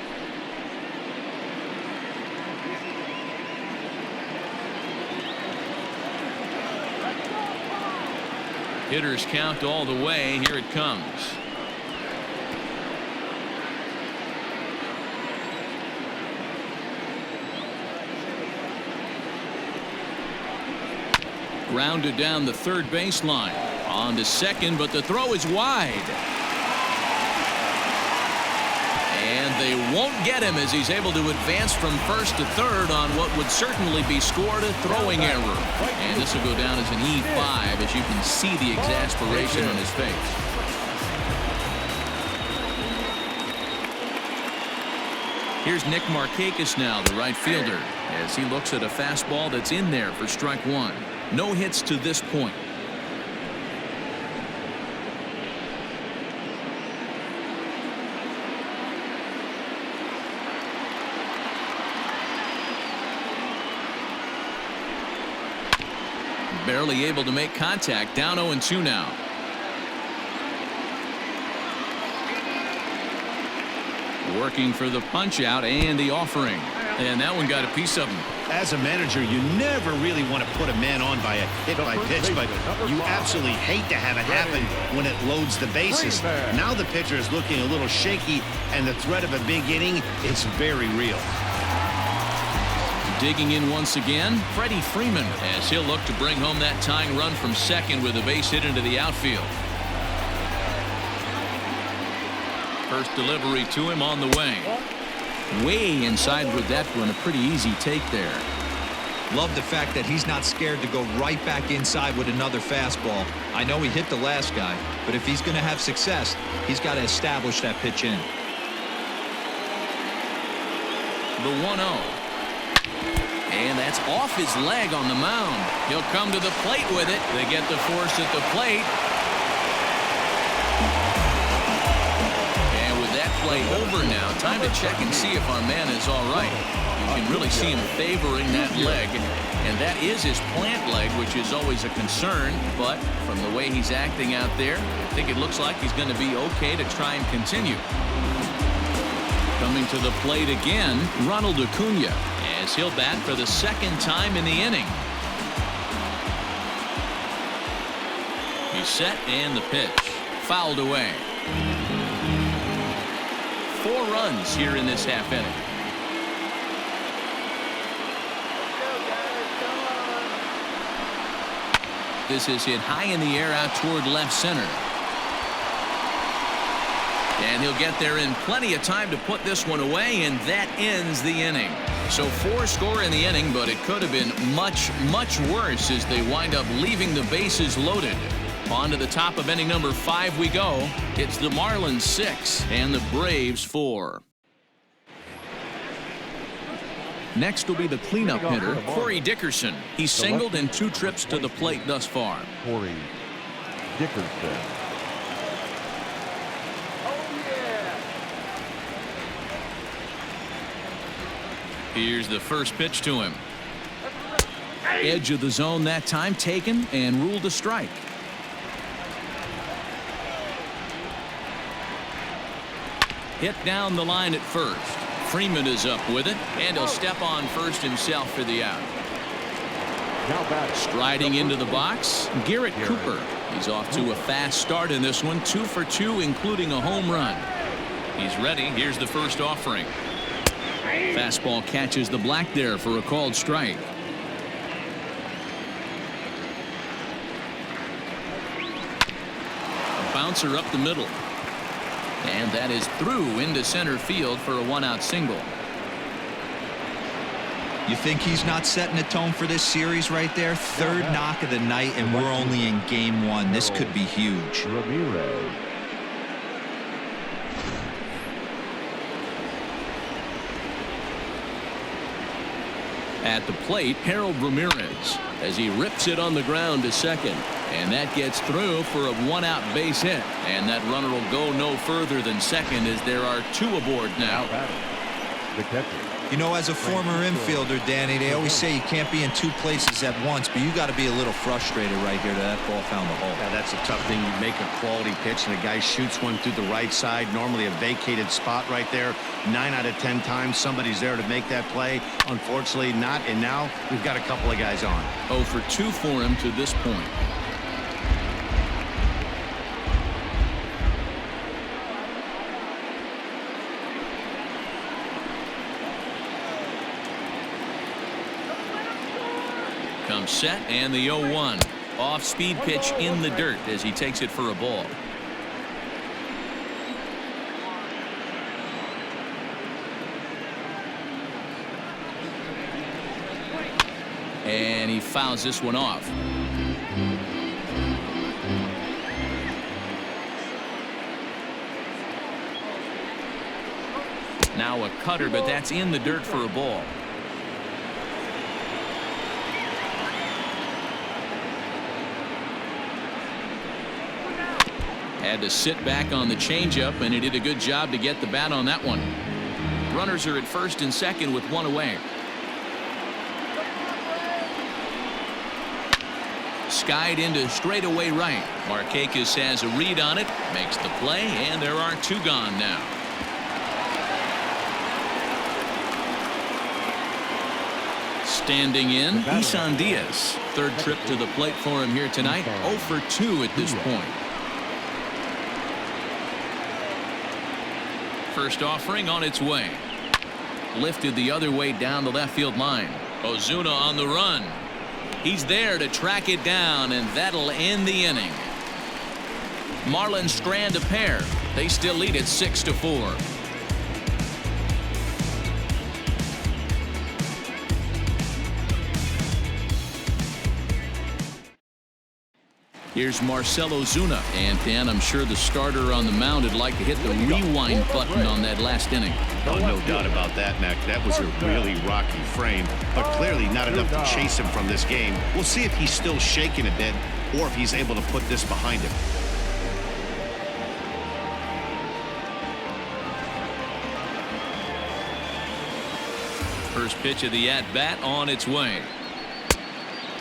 Speaker 1: Hitters count all the way. Here it comes. Grounded down the third baseline. On to second, but the throw is wide. And they won't get him as he's able to advance from first to third on what would certainly be scored a throwing error. And this will go down as an E5 as you can see the exasperation on his face. Here's Nick Markakis now, the right fielder, as he looks at a fastball that's in there for strike one. No hits to this point. Barely able to make contact. Down 0-2 now. Working for the punch out and the offering. And that one got a piece of him.
Speaker 2: As a manager, you never really want to put a man on by a hit by pitch, but you absolutely hate to have it happen when it loads the bases. Now the pitcher is looking a little shaky, and the threat of a big inning is very real.
Speaker 1: Digging in once again, Freddie Freeman, as he'll look to bring home that tying run from second with a base hit into the outfield. First delivery to him on the way. Way inside with that one. A pretty easy take there.
Speaker 4: Love the fact that he's not scared to go right back inside with another fastball. I know he hit the last guy, but if he's going to have success, he's got to establish that pitch in.
Speaker 1: The 1-0. And that's off his leg on the mound. He'll come to the plate with it. They get the force at the plate. And with that play over now, time to check and see if our man is all right. You can really see him favoring that leg. And that is his plant leg, which is always a concern. But from the way he's acting out there, I think it looks like he's going to be okay to try and continue. Coming to the plate again, Ronald Acuna, as he'll bat for the second time in the inning. He's set and the pitch. Fouled away. 4 runs here in this half inning. This is hit high in the air out toward left center. And he'll get there in plenty of time to put this one away, and that ends the inning. So 4 score in the inning, but it could have been much, much worse as they wind up leaving the bases loaded. On to the top of inning number 5 we go. It's the Marlins 6 and the Braves 4. Next will be the cleanup hitter, Corey Dickerson. He's singled in 2 trips to the plate thus far.
Speaker 3: Corey Dickerson.
Speaker 1: Here's the first pitch to him. Edge of the zone that time taken and ruled a strike. Hit down the line at first. Freeman is up with it, and he'll step on first himself for the out. Striding into the box, Garrett Cooper. He's off to a fast start in this one, 2 for 2, including a home run. He's ready. Here's the first offering. Fastball catches the black there for a called strike. A bouncer up the middle. And that is through into center field for a 1-out single.
Speaker 4: You think he's not setting a tone for this series right there? 3rd knock of the night, and we're only in game 1. This could be huge.
Speaker 3: Ramirez.
Speaker 1: At the plate, Harold Ramirez, as he rips it on the ground to second. And that gets through for a 1-out base hit. And that runner will go no further than second as there are 2 aboard now.
Speaker 3: The catcher.
Speaker 4: You know, as a former infielder, Danny, they always say you can't be in 2 places at once, but you got to be a little frustrated right here that ball found the hole.
Speaker 2: Yeah, that's a tough thing. You make a quality pitch and a guy shoots one through the right side, normally a vacated spot right there. 9 out of 10 times somebody's there to make that play. Unfortunately not, and now we've got a couple of guys on.
Speaker 1: 0 for 2 for him to this point. Comes set and the 0-1. Off speed pitch in the dirt as he takes it for a ball. And he fouls this one off. Now a cutter, but that's in the dirt for a ball. Had to sit back on the changeup, and he did a good job to get the bat on that one. Runners are at first and second with one away. Skied into straightaway right. Markakis has a read on it, makes the play, and there are two gone now. Standing in, Isan Diaz. Third trip to the plate for him here tonight. 0 for 2 at this point. First offering on its way. Lifted the other way down the left field line. Ozuna on the run. He's there to track it down, and that'll end the inning. Marlins strand a pair. They still lead at 6-4. Here's Marcell Ozuna, and Dan, I'm sure the starter on the mound would like to hit the rewind button on that last inning.
Speaker 2: Oh, no doubt about that, Mac. That was a really rocky frame, but clearly not enough to chase him from this game. We'll see if he's still shaking a bit or if he's able to put this behind him.
Speaker 1: First pitch of the at-bat on its way.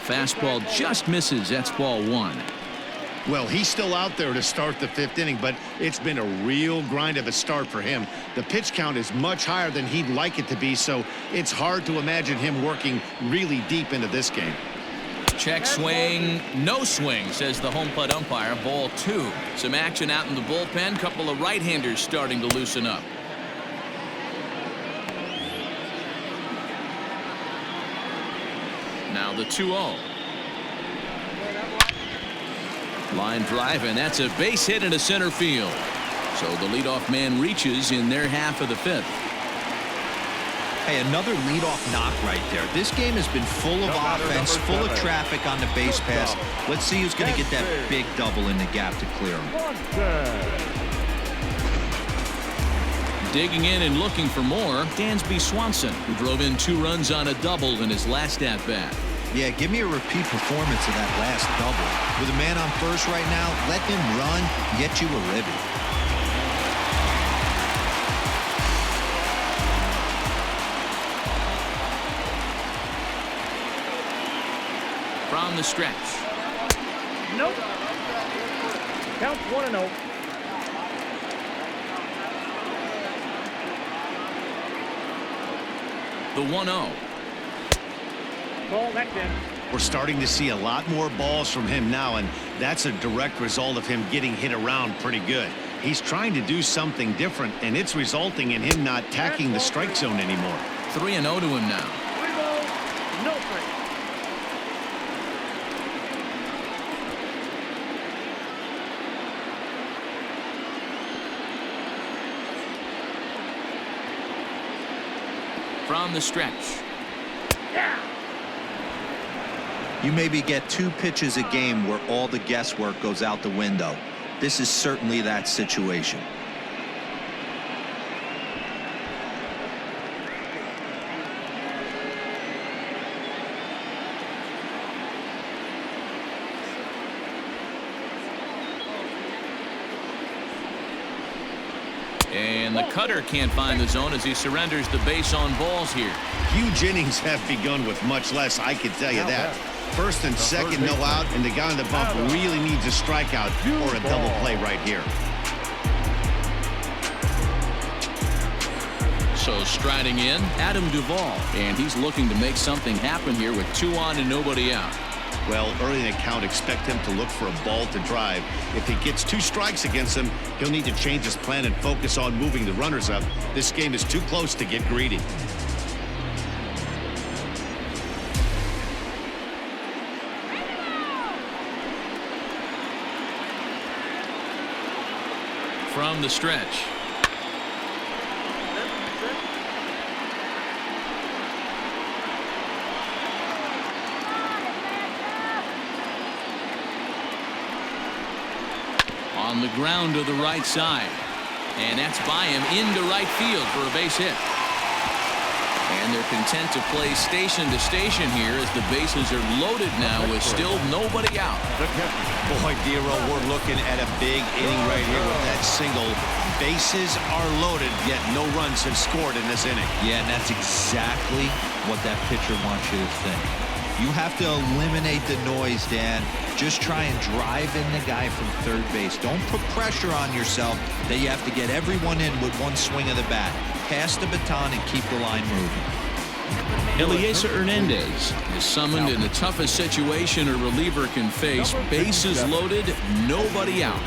Speaker 1: Fastball just misses. That's ball one.
Speaker 2: Well, he's still out there to start the fifth inning, but it's been a real grind of a start for him. The pitch count is much higher than he'd like it to be, so it's hard to imagine him working really deep into this game.
Speaker 1: Check swing, no swing, says the home plate umpire. Ball two. Some action out in the bullpen. Couple of right-handers starting to loosen up. Now the 2-0. Line drive, and that's a base hit into center field. So the leadoff man reaches in their half of the fifth.
Speaker 4: Hey, another leadoff knock right there. This game has been full of offense, full of traffic on the base pass. Let's see who's going to get that big double in the gap to clear him.
Speaker 1: Digging in and looking for more, Dansby Swanson, who drove in 2 runs on a double in his last at-bat.
Speaker 4: Yeah, give me a repeat performance of that last double. With a man on first right now, let him run, get you a ribby.
Speaker 1: From the stretch.
Speaker 5: Nope. Counts 1-0.
Speaker 1: The 1-0.
Speaker 5: Ball, that's in.
Speaker 2: We're starting to see a lot more balls from him now, and that's a direct result of him getting hit around pretty good. He's trying to do something different, and it's resulting in him not tacking the strike zone anymore.
Speaker 1: 3-0 to him now.
Speaker 5: 3 balls, no strikes.
Speaker 1: From the stretch.
Speaker 4: You maybe get 2 pitches a game where all the guesswork goes out the window. This is certainly that situation.
Speaker 1: And the cutter can't find the zone as he surrenders the base on balls here.
Speaker 2: Huge innings have begun with much less, I can tell you that. First and second, no out, and the guy on the bump really needs a strikeout or a double play right here.
Speaker 1: So striding in, Adam Duvall, and he's looking to make something happen here with 2 on and nobody out.
Speaker 2: Well, early in the count, expect him to look for a ball to drive. If he gets 2 strikes against him, he'll need to change his plan and focus on moving the runners up. This game is too close to get greedy.
Speaker 1: From the stretch. On the ground to the right side. And that's by him into right field for a base hit. And they're content to play station to station here as the bases are loaded now with still nobody out.
Speaker 2: Boy, Dero, we're looking at a big inning right here with that single. Bases are loaded, yet no runs have scored in this inning.
Speaker 4: Yeah, and that's exactly what that pitcher wants you to think. You have to eliminate the noise, Dan. Just try and drive in the guy from third base. Don't put pressure on yourself that you have to get everyone in with one swing of the bat. Pass the baton and keep the line moving.
Speaker 1: Eliezer Hernandez is summoned in the toughest situation a reliever can face. Bases loaded, nobody out.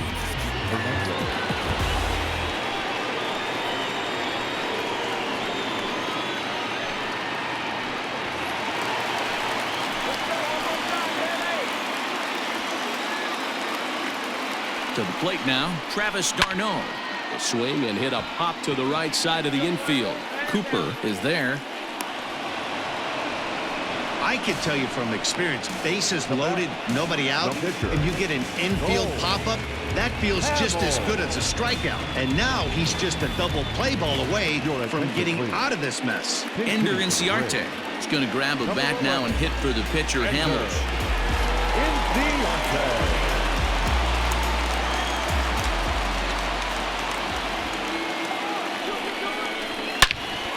Speaker 1: To the plate now, Travis d'Arnaud. A swing and hit a pop to the right side of the infield. Cooper is there.
Speaker 2: I can tell you from experience, bases loaded, nobody out, and you get an infield pop-up, that feels just as good as a strikeout. And now he's just a double play ball away from getting out of this mess.
Speaker 1: Ender Inciarte is going to grab a bat now and hit for the pitcher, Hamels.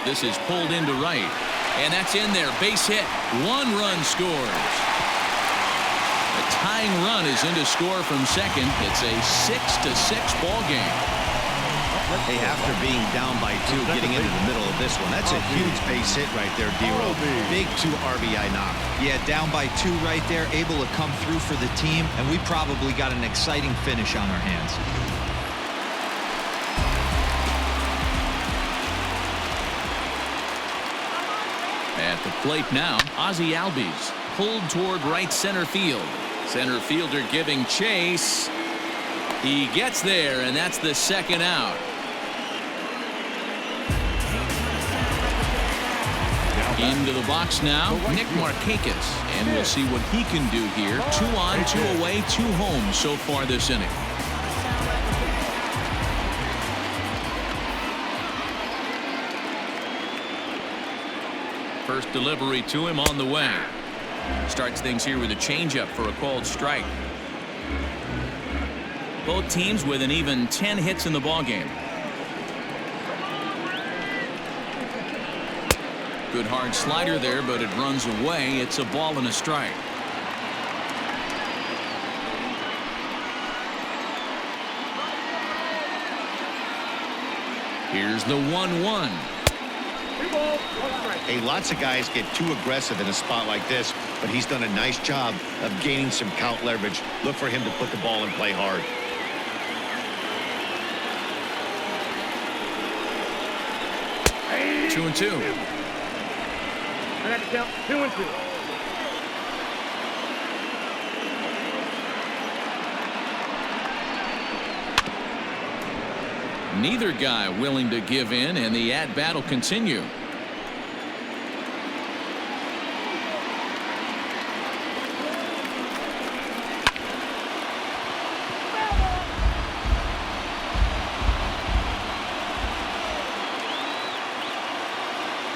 Speaker 1: This is pulled into right, and that's in there. Base hit. 1 run scores. A tying run is in to score from second. It's a 6-6 ball game.
Speaker 2: Hey, after being down by 2, getting into the middle of this one, that's a huge base hit right there, Dero. Big 2 RBI knock.
Speaker 4: Yeah, down by 2 right there, able to come through for the team, and we probably got an exciting finish on our hands.
Speaker 1: At the plate now, Ozzie Albies pulled toward right center field. Center fielder giving chase. He gets there, and that's the second out. Into the box now, Nick Markakis, and we'll see what he can do here. 2 on, 2 away, 2 home so far this inning. First delivery to him on the way. Starts things here with a changeup for a called strike. Both teams with an even 10 hits in the ballgame. Good hard slider there, but it runs away. It's a ball and a strike. Here's the 1-1.
Speaker 2: Hey, lots of guys get too aggressive in a spot like this, but he's done a nice job of gaining some count leverage. Look for him to put the ball in play hard.
Speaker 5: Hey.
Speaker 1: 2-2.
Speaker 5: I got to count 2-2.
Speaker 1: Neither guy willing to give in, and the at-bat will continue.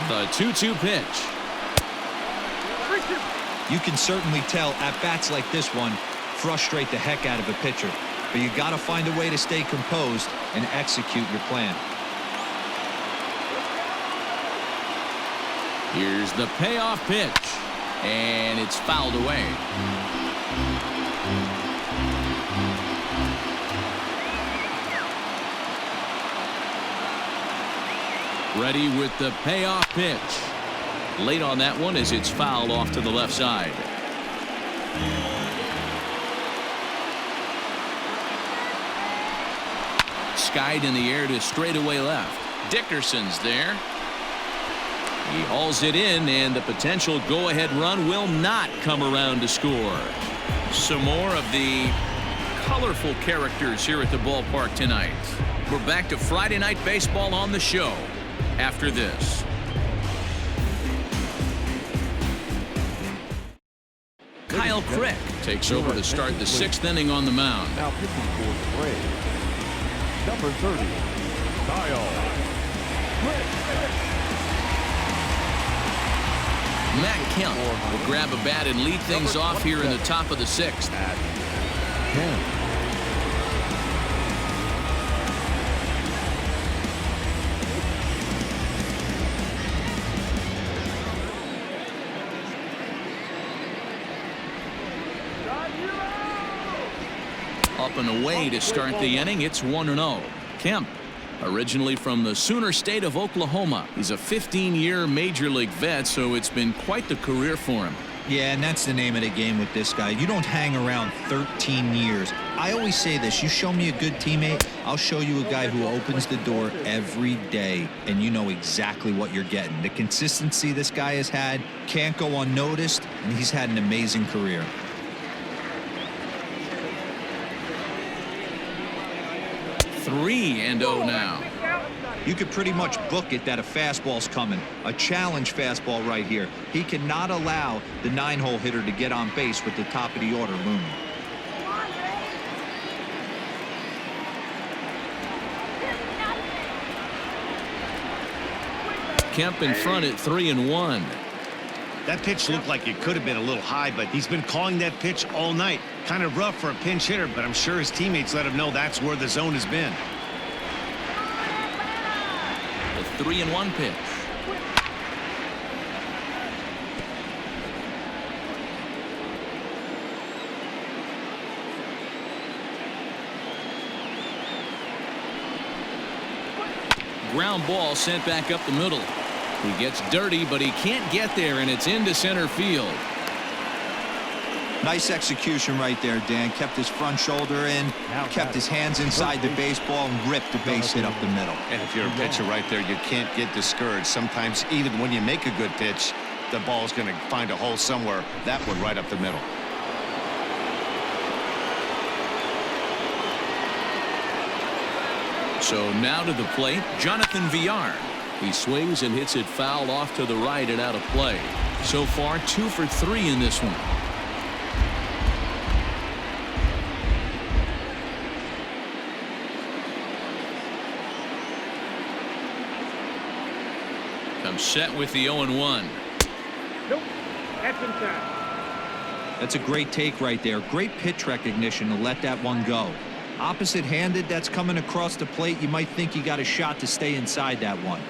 Speaker 1: The 2-2 pitch.
Speaker 4: You can certainly tell at bats like this one frustrate the heck out of a pitcher, but you got to find a way to stay composed and execute your plan.
Speaker 1: Here's the payoff pitch, and it's fouled away. Ready with the payoff pitch. Late on that one as it's fouled off to the left side. Skied in the air to straightaway left. Dickerson's there. He hauls it in, and the potential go-ahead run will not come around to score. Some more of the colorful characters here at the ballpark tonight. We're back to Friday Night Baseball on the show after this. Kyle Crick takes over to start the 6th inning on the mound.
Speaker 3: Now pitching for the Braves, number 30, Kyle.
Speaker 1: Matt Kemp will grab a bat and lead things off here in the top of the 6th.
Speaker 3: At 10.
Speaker 1: Up and away to start the inning. It's 1-0. Kemp, originally from the Sooner State of Oklahoma. He's a 15-year major league vet, so it's been quite the career for him.
Speaker 4: Yeah, and that's the name of the game with this guy. You don't hang around 13 years. I always say this, you show me a good teammate, I'll show you a guy who opens the door every day, and you know exactly what you're getting. The consistency this guy has had can't go unnoticed, and he's had an amazing career.
Speaker 1: Three and 0 now.
Speaker 4: You could pretty much book it that a fastball's coming. A challenge fastball right here. He cannot allow the 9-hole hitter to get on base with the top of the order looming.
Speaker 1: Kemp in front at 3-1.
Speaker 2: That pitch looked like it could have been a little high, but he's been calling that pitch all night. Kind of rough for a pinch hitter, but I'm sure his teammates let him know that's where the zone has been.
Speaker 1: The 3-1 pitch. Ground ball sent back up the middle. He gets dirty, but he can't get there, and it's into center field.
Speaker 4: Nice execution right there, Dan. Kept his front shoulder in, kept his hands inside the baseball, and ripped the base hit up the middle.
Speaker 2: And if you're a pitcher right there, you can't get discouraged. Sometimes even when you make a good pitch, the ball's going to find a hole somewhere. That one right up the middle.
Speaker 1: So now to the plate, Jonathan Villar. He swings and hits it foul off to the right and out of play. So far, 2 for 3 in this one. Comes set with the 0-1.
Speaker 5: Nope. That's inside.
Speaker 4: That's a great take right there. Great pitch recognition to let that one go. Opposite-handed, that's coming across the plate. You might think you got a shot to stay inside that one.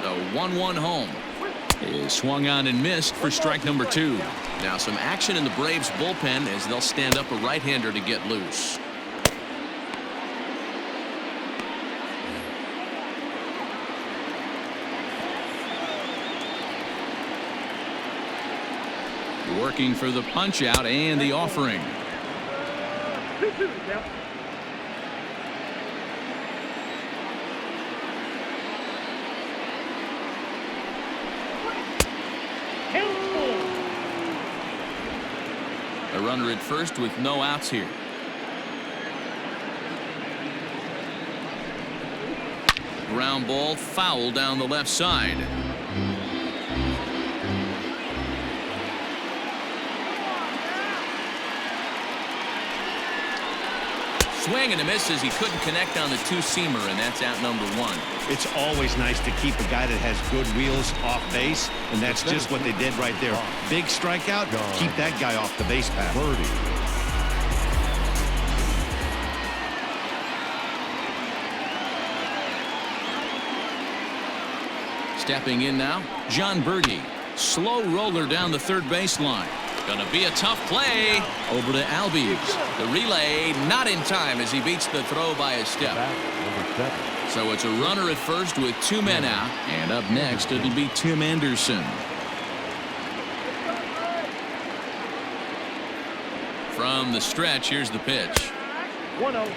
Speaker 1: The 1-1 home is swung on and missed for strike number 2. Now some action in the Braves bullpen as they'll stand up a right-hander to get loose. Working for the punch out and the offering.
Speaker 5: 2-2, Kemp.
Speaker 1: A runner at first with no outs here. Ground ball foul down the left side. Swing and a miss as he couldn't connect on the two-seamer, and that's out number 1.
Speaker 2: It's always nice to keep a guy that has good wheels off base, and that's just what they did right there. Big strikeout, keep that guy off the base path.
Speaker 1: Stepping in now, John Berge. Slow roller down the third baseline. Gonna be a tough play. Over to Albies. The relay not in time as he beats the throw by a step. So it's a runner at first with 2 men out. And up next, it'll be Tim Anderson. From the stretch, here's the pitch.
Speaker 5: 1-0.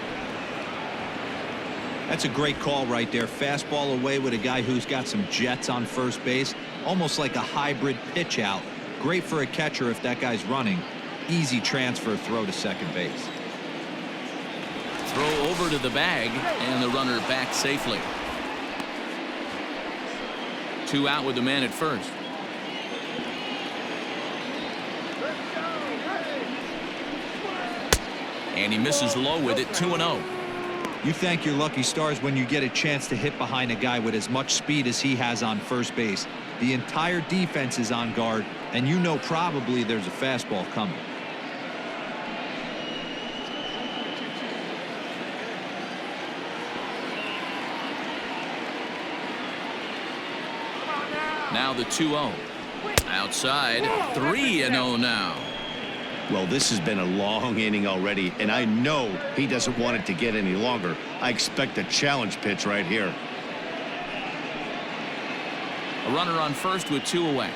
Speaker 4: That's a great call right there. Fastball away with a guy who's got some jets on first base. Almost like a hybrid pitch out. Great for a catcher if that guy's running. Easy transfer throw to second base.
Speaker 1: Throw over to the bag, and the runner back safely. 2 out with the man at first. And he misses low with it, 2-0.
Speaker 4: You thank your lucky stars when you get a chance to hit behind a guy with as much speed as he has on first base. The entire defense is on guard, and you know probably there's a fastball coming.
Speaker 1: Now the 2-0. Outside, 3-0 now.
Speaker 2: Well, this has been a long inning already, and I know he doesn't want it to get any longer. I expect a challenge pitch right here.
Speaker 1: A runner on first with 2 away.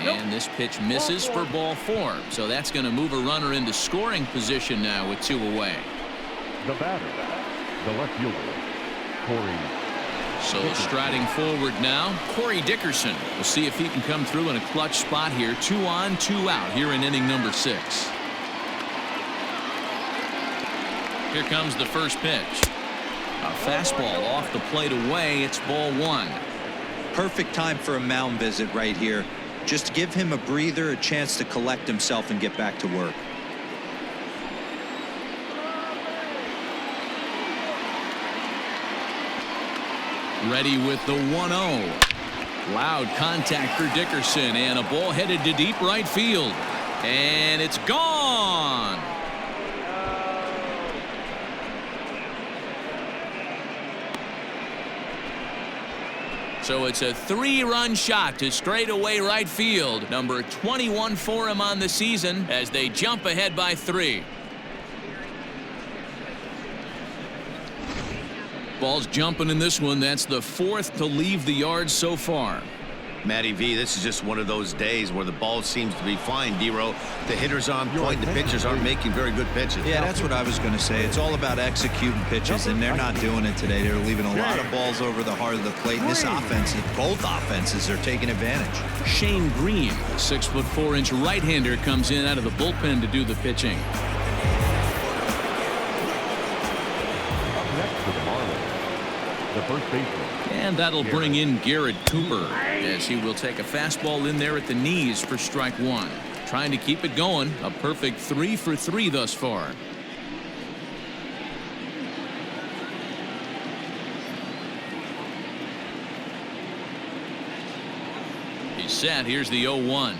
Speaker 1: And this pitch misses for ball 4. So that's going to move a runner into scoring position now with 2 away.
Speaker 3: The batter, the left fielder, Corey.
Speaker 1: So striding forward now, Corey Dickerson. We'll see if he can come through in a clutch spot here. 2 on, 2 out here in inning number 6. Here comes the first pitch. A fastball off the plate away. It's ball 1.
Speaker 4: Perfect time for a mound visit right here. Just give him a breather, a chance to collect himself and get back to work.
Speaker 1: Ready with the 1-0. Loud contact for Dickerson, and a ball headed to deep right field. And it's gone. So it's a 3-run shot to straightaway right field. Number 21 for him on the season as they jump ahead by 3. Ball's jumping in this one. That's the 4th to leave the yard so far.
Speaker 2: Matty V, this is just one of those days where the ball seems to be flying, D-Row. The hitter's on point. The pitchers aren't making very good pitches.
Speaker 4: Yeah, that's what I was going to say. It's all about executing pitches, and they're not doing it today. They're leaving a lot of balls over the heart of the plate. And this offense, both offenses are taking advantage.
Speaker 1: Shane Green, the 6'4" right-hander, comes in out of the bullpen to do the pitching.
Speaker 3: Up next for the Marlins, the first baseman.
Speaker 1: And that'll bring in Garrett Cooper as he will take a fastball in there at the knees for strike 1. Trying to keep it going. A perfect 3 for 3 thus far. He's set. Here's the 0-1.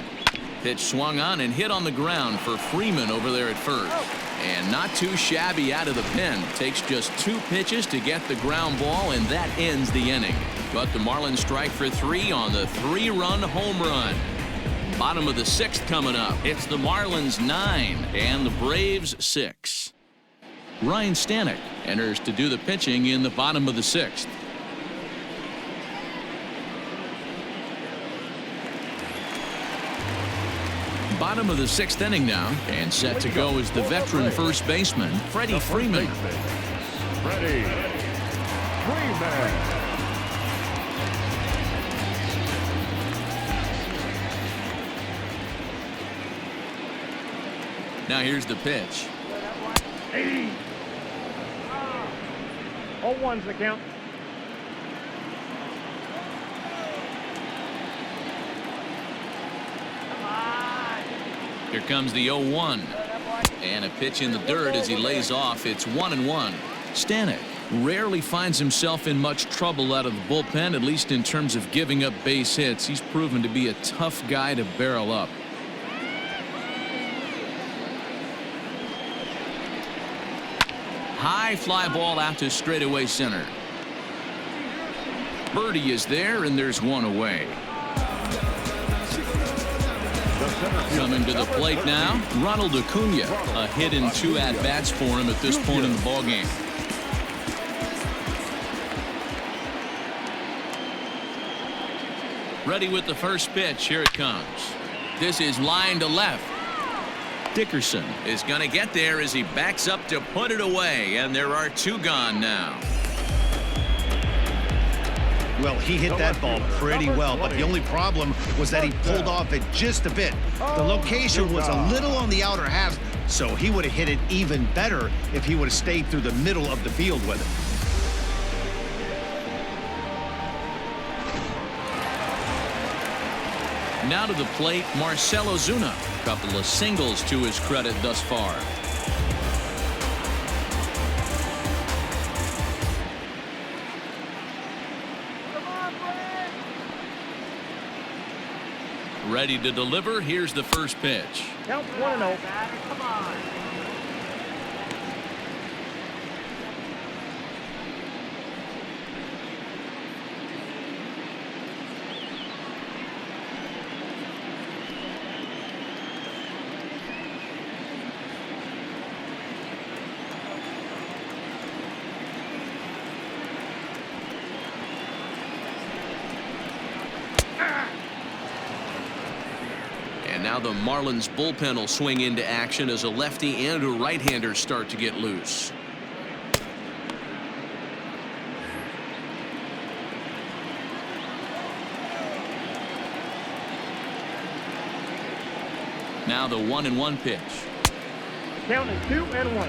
Speaker 1: Pitch swung on and hit on the ground for Freeman over there at first. And not too shabby out of the pen. Takes just 2 pitches to get the ground ball, and that ends the inning. But the Marlins strike for 3 on the 3-run home run. Bottom of the 6th coming up. It's the Marlins 9 and the Braves 6. Ryan Stanek enters to do the pitching in the bottom of the 6th. Bottom of the 6th inning now, and set to go is the veteran first baseman, Freddie Freeman.
Speaker 3: Freddie Freeman.
Speaker 1: Now here's the pitch.
Speaker 5: 0-1's the count.
Speaker 1: Here comes the 0-1. And a pitch in the dirt as he lays off. It's 1-1. Stanek rarely finds himself in much trouble out of the bullpen, at least in terms of giving up base hits. He's proven to be a tough guy to barrel up. High fly ball out to straightaway center. Birdie is there, and there's 1 away. Coming to the plate now, Ronald Acuna. A hit in 2 at-bats for him at this point in the ballgame. Ready with the first pitch. Here it comes. This is line to left. Dickerson is going to get there as he backs up to put it away, and there are 2 gone now.
Speaker 2: Well, he hit that ball pretty well, but the only problem was that he pulled off it just a bit. The location was a little on the outer half, so he would have hit it even better if he would have stayed through the middle of the field with it.
Speaker 1: Now to the plate, Marcell Ozuna. Couple of singles to his credit thus far. Ready to deliver. Here's the first pitch.
Speaker 5: Count 1-0.
Speaker 9: Come on.
Speaker 1: Now the Marlins bullpen will swing into action as a lefty and a right-hander start to get loose. Now the 1-1 pitch.
Speaker 5: Count is 2-1.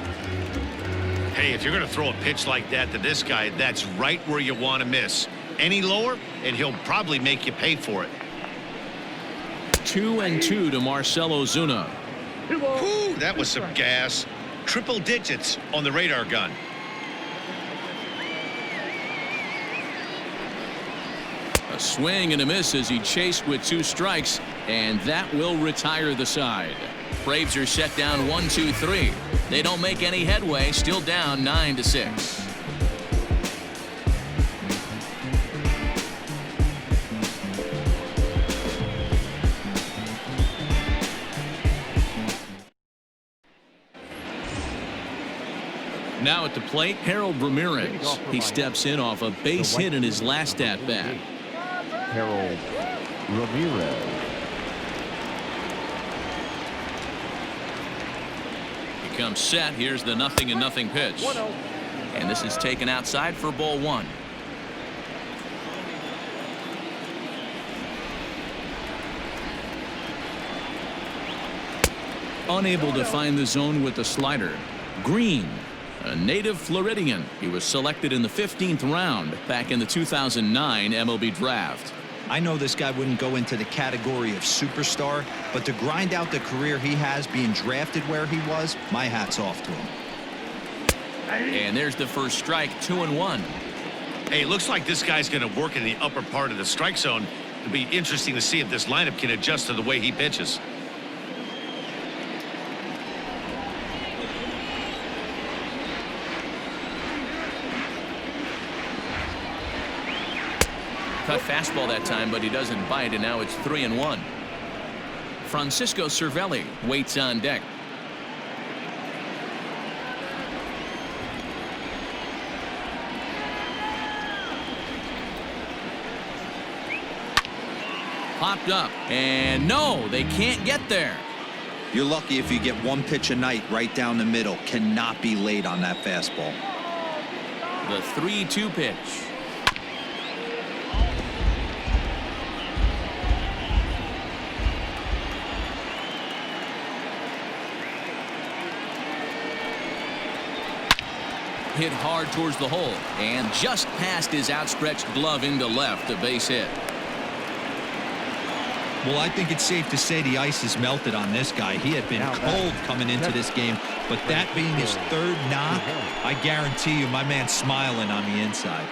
Speaker 2: Hey, if you're going to throw a pitch like that to this guy, that's right where you want to miss. Any lower, and he'll probably make you pay for it.
Speaker 1: 2-2 to Marcell Ozuna.
Speaker 2: Whew, that was some gas. Triple digits on the radar gun.
Speaker 1: A swing and a miss as he chased with 2 strikes, and that will retire the side. Braves are set down 1-2-3. They don't make any headway, still down 9-6. Now at the plate, Harold Ramirez. He steps in off a base hit in his last at-bat.
Speaker 3: Harold Ramirez.
Speaker 1: He comes set. Here's the 0-0 pitch.
Speaker 5: 1-0.
Speaker 1: And this is taken outside for ball 1. Unable to find the zone with the slider. Green, a native Floridian. He was selected in the 15th round back in the 2009 MLB draft.
Speaker 4: I know this guy wouldn't go into the category of superstar, but to grind out the career he has being drafted where he was, my hat's off to him.
Speaker 1: And there's the first strike, 2-1.
Speaker 2: Hey, it looks like this guy's going to work in the upper part of the strike zone. It'll be interesting to see if this lineup can adjust to the way he pitches.
Speaker 1: Cut fastball that time, but he doesn't bite, and now it's 3-1. Francisco Cervelli waits on deck. Popped up, and no, they can't get there.
Speaker 4: You're lucky if you get 1 pitch a night right down the middle. Cannot be late on that fastball.
Speaker 1: The 3-2 pitch. Hit hard towards the hole and just past his outstretched glove into left, a base hit.
Speaker 4: Well, I think it's safe to say the ice has melted on this guy. He had been cold coming into this game, but that being his 3rd knock, I guarantee you my man's smiling on the inside.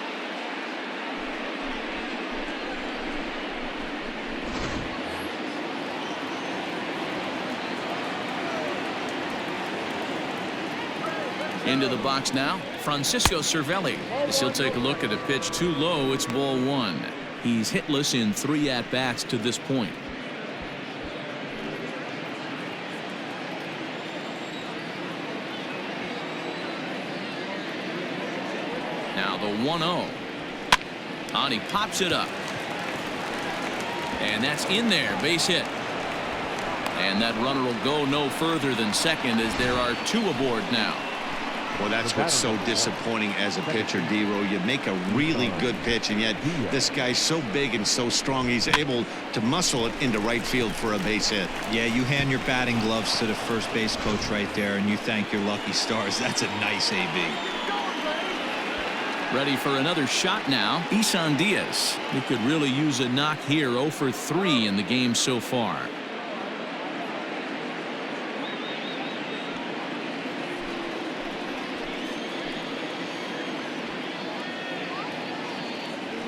Speaker 1: Into the box now, Francisco Cervelli. As he'll take a look at a pitch too low, it's ball 1. He's hitless in 3 at-bats to this point. Now the 1-0. On, he pops it up. And that's in there, base hit. And that runner will go no further than second as there are 2 aboard now.
Speaker 2: Well, that's what's so disappointing as a pitcher, D-Row. You make a really good pitch, and yet this guy's so big and so strong, he's able to muscle it into right field for a base hit.
Speaker 4: Yeah, you hand your batting gloves to the first base coach right there, and you thank your lucky stars. That's a nice AB.
Speaker 1: Ready for another shot now. Isan Diaz. He could really use a knock here. 0 for 3 in the game so far.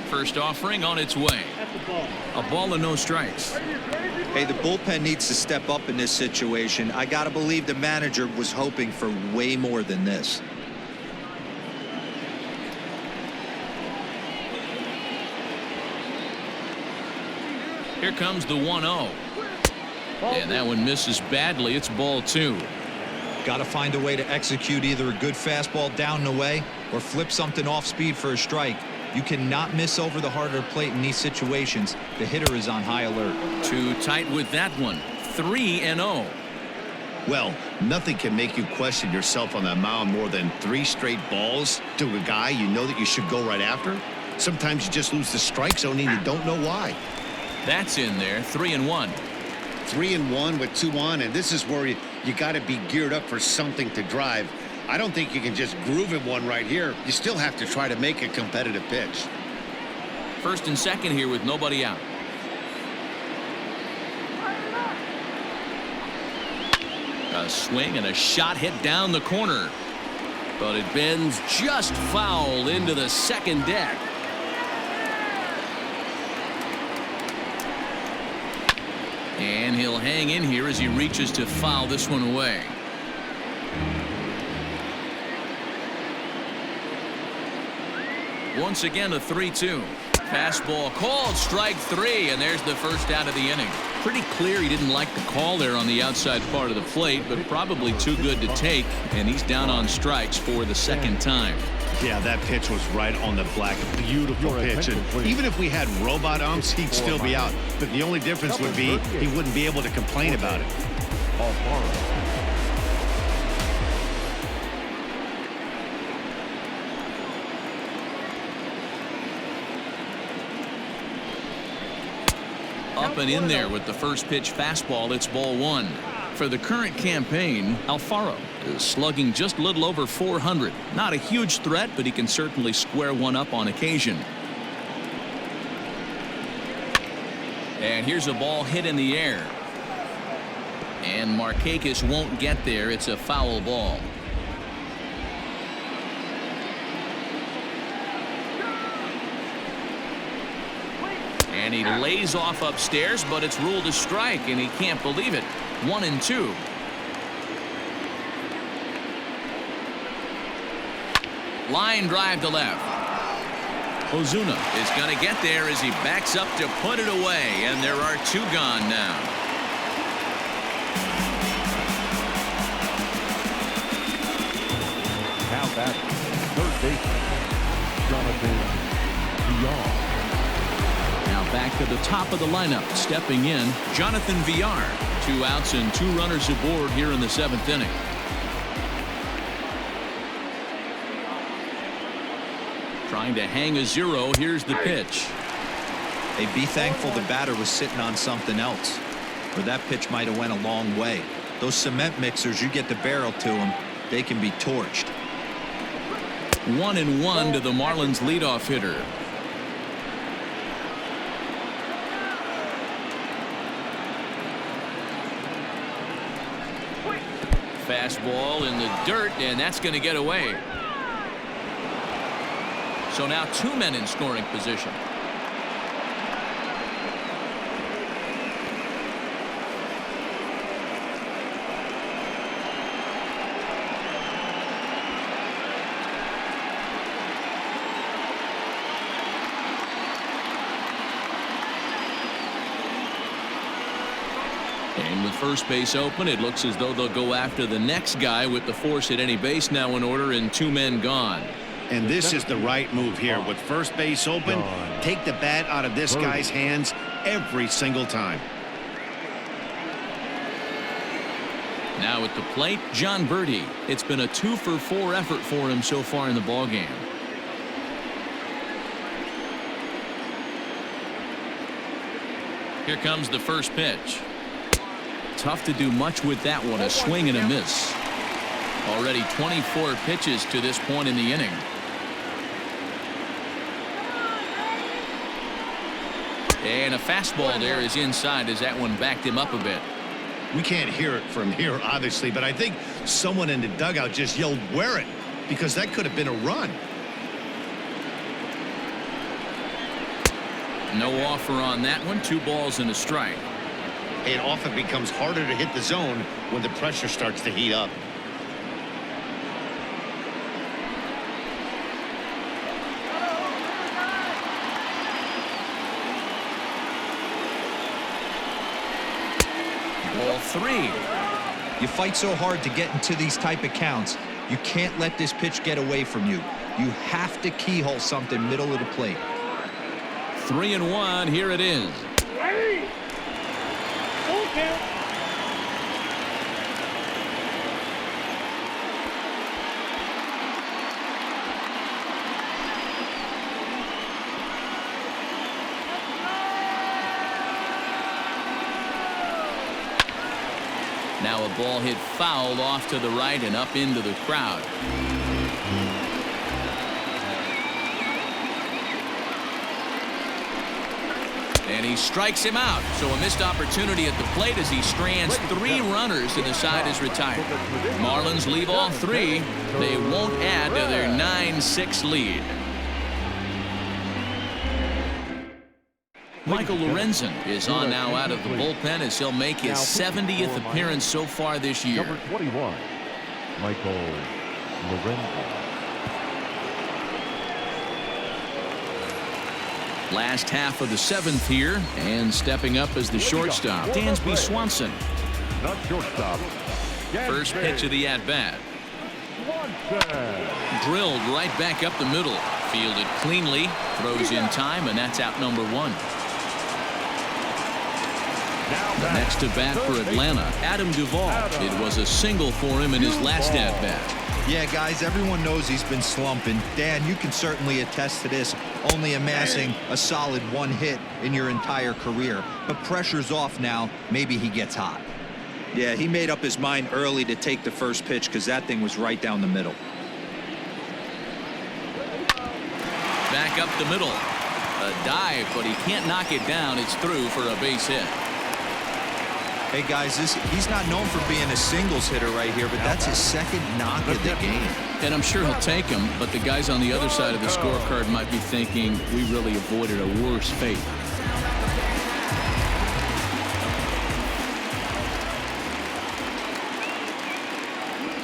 Speaker 1: First offering on its way. A ball and no strikes.
Speaker 4: Hey, the bullpen needs to step up in this situation. I got to believe the manager was hoping for way more than this.
Speaker 1: Here comes the 1-0. And that one misses badly. It's ball 2.
Speaker 4: Got to find a way to execute either a good fastball down the way or flip something off speed for a strike. You cannot miss over the harder plate in these situations. The hitter is on high alert.
Speaker 1: Too tight with that one. 3-0.
Speaker 2: Well, nothing can make you question yourself on that mound more than 3 straight balls to a guy you know that you should go right after. Sometimes you just lose the strike zone and you don't know why.
Speaker 1: That's in there. 3-1.
Speaker 2: 3-1 with 2 on, and this is where you got to be geared up for something to drive. I don't think you can just groove in one right here. You still have to try to make a competitive pitch.
Speaker 1: First and second here with nobody out. A swing and a shot hit down the corner, but it bends just foul into the second deck. And he'll hang in here as he reaches to foul this one away. Once again a 3-2. Fastball called, strike 3, and there's the first out of the inning. Pretty clear he didn't like the call there on the outside part of the plate, but probably too good to take, and he's down on strikes for the second time.
Speaker 2: Yeah, that pitch was right on the black. Beautiful pitch. And even if we had robot umps, he'd still be out. But the only difference would be he wouldn't be able to complain about it.
Speaker 1: Up and in there with the first pitch fastball. It's ball 1. For the current campaign, Alfaro is slugging just a little over 400. Not a huge threat, but he can certainly square one up on occasion. And here's a ball hit in the air. And Markakis won't get there. It's a foul ball. And he lays off upstairs, but it's ruled a strike, and he can't believe it. 1-2. Line drive to left. Ozuna is going to get there as he backs up to put it away, and there are 2 gone now.
Speaker 3: Now back, third baseman, Jonathan Villar.
Speaker 1: Now back to the top of the lineup. Stepping in, Jonathan Villar. 2 outs and 2 runners aboard here in the 7th inning. Trying to hang a 0. Here's the pitch.
Speaker 4: Hey, be thankful the batter was sitting on something else, or that pitch might have went a long way. Those cement mixers, you get the barrel to them, they can be torched.
Speaker 1: 1-1 to the Marlins leadoff hitter. Fastball in the dirt, and that's going to get away. So now 2 men in scoring position. And with first base open, it looks as though they'll go after the next guy with the force at any base now in order and 2 men gone.
Speaker 2: And this is the right move here. With first base open, take the bat out of this guy's hands every single time.
Speaker 1: Now at the plate, John Birdie. It's been a 2-for-4 effort for him so far in the ballgame. Here comes the first pitch. Tough to do much with that one. A swing and a miss. Already 24 pitches to this point in the inning. And a fastball there is inside as that one backed him up a bit.
Speaker 2: We can't hear it from here, obviously, but I think someone in the dugout just yelled, "Wear it," because that could have been a run.
Speaker 1: No offer on that one. 2 balls and a strike.
Speaker 2: It often becomes harder to hit the zone when the pressure starts to heat up.
Speaker 1: Ball 3.
Speaker 4: You fight so hard to get into these type of counts. You can't let this pitch get away from you. You have to keyhole something middle of the plate.
Speaker 1: 3-1. Here it is.
Speaker 5: Ready? Full count.
Speaker 1: Now a ball hit foul off to the right and up into the crowd. And he strikes him out. So a missed opportunity at the plate as he strands 3 runners and the side is retired. Marlins leave all 3. They won't add to their 9-6 lead. Michael Lorenzen is on now out of the bullpen as he'll make his 70th appearance so far this year.
Speaker 3: Number 21, Michael Lorenzen.
Speaker 1: Last half of the 7th here, and stepping up as the shortstop, Dansby Swanson.
Speaker 3: Not shortstop.
Speaker 1: First pitch of the at-bat. Drilled right back up the middle. Fielded cleanly, throws in time, and that's out number 1. The next to bat for Atlanta, Adam Duvall. It was a single for him in his last at-bat.
Speaker 4: Yeah, guys, everyone knows he's been slumping. Dan, you can certainly attest to this, only amassing a solid 1 hit in your entire career. But pressure's off now. Maybe he gets hot. Yeah, he made up his mind early to take the first pitch because that thing was right down the middle.
Speaker 1: Back up the middle. A dive, but he can't knock it down. It's through for a base hit.
Speaker 4: Hey, guys, he's not known for being a singles hitter right here, but that's his 2nd knock of the game.
Speaker 1: And I'm sure he'll take him, but the guys on the other side of the scorecard might be thinking we really avoided a worse fate.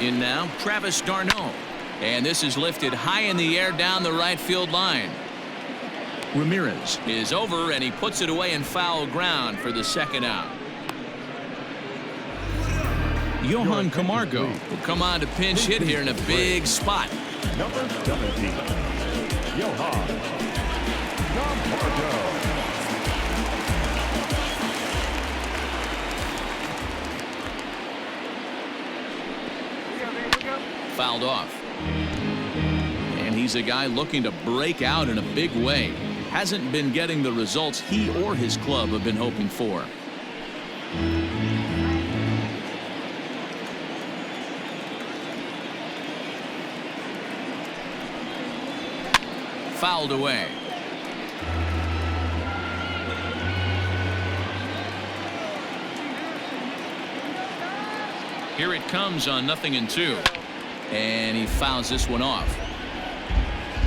Speaker 1: In now, Travis d'Arnaud. And this is lifted high in the air down the right field line. Ramirez is over, and he puts it away in foul ground for the 2nd out. Johan Camargo will come on to pinch hit here in a big spot.
Speaker 3: Number 17, Johan Camargo.
Speaker 1: Fouled off. And he's a guy looking to break out in a big way. Hasn't been getting the results he or his club have been hoping for. Fouled away. Here it comes on 0-2. And he fouls this one off.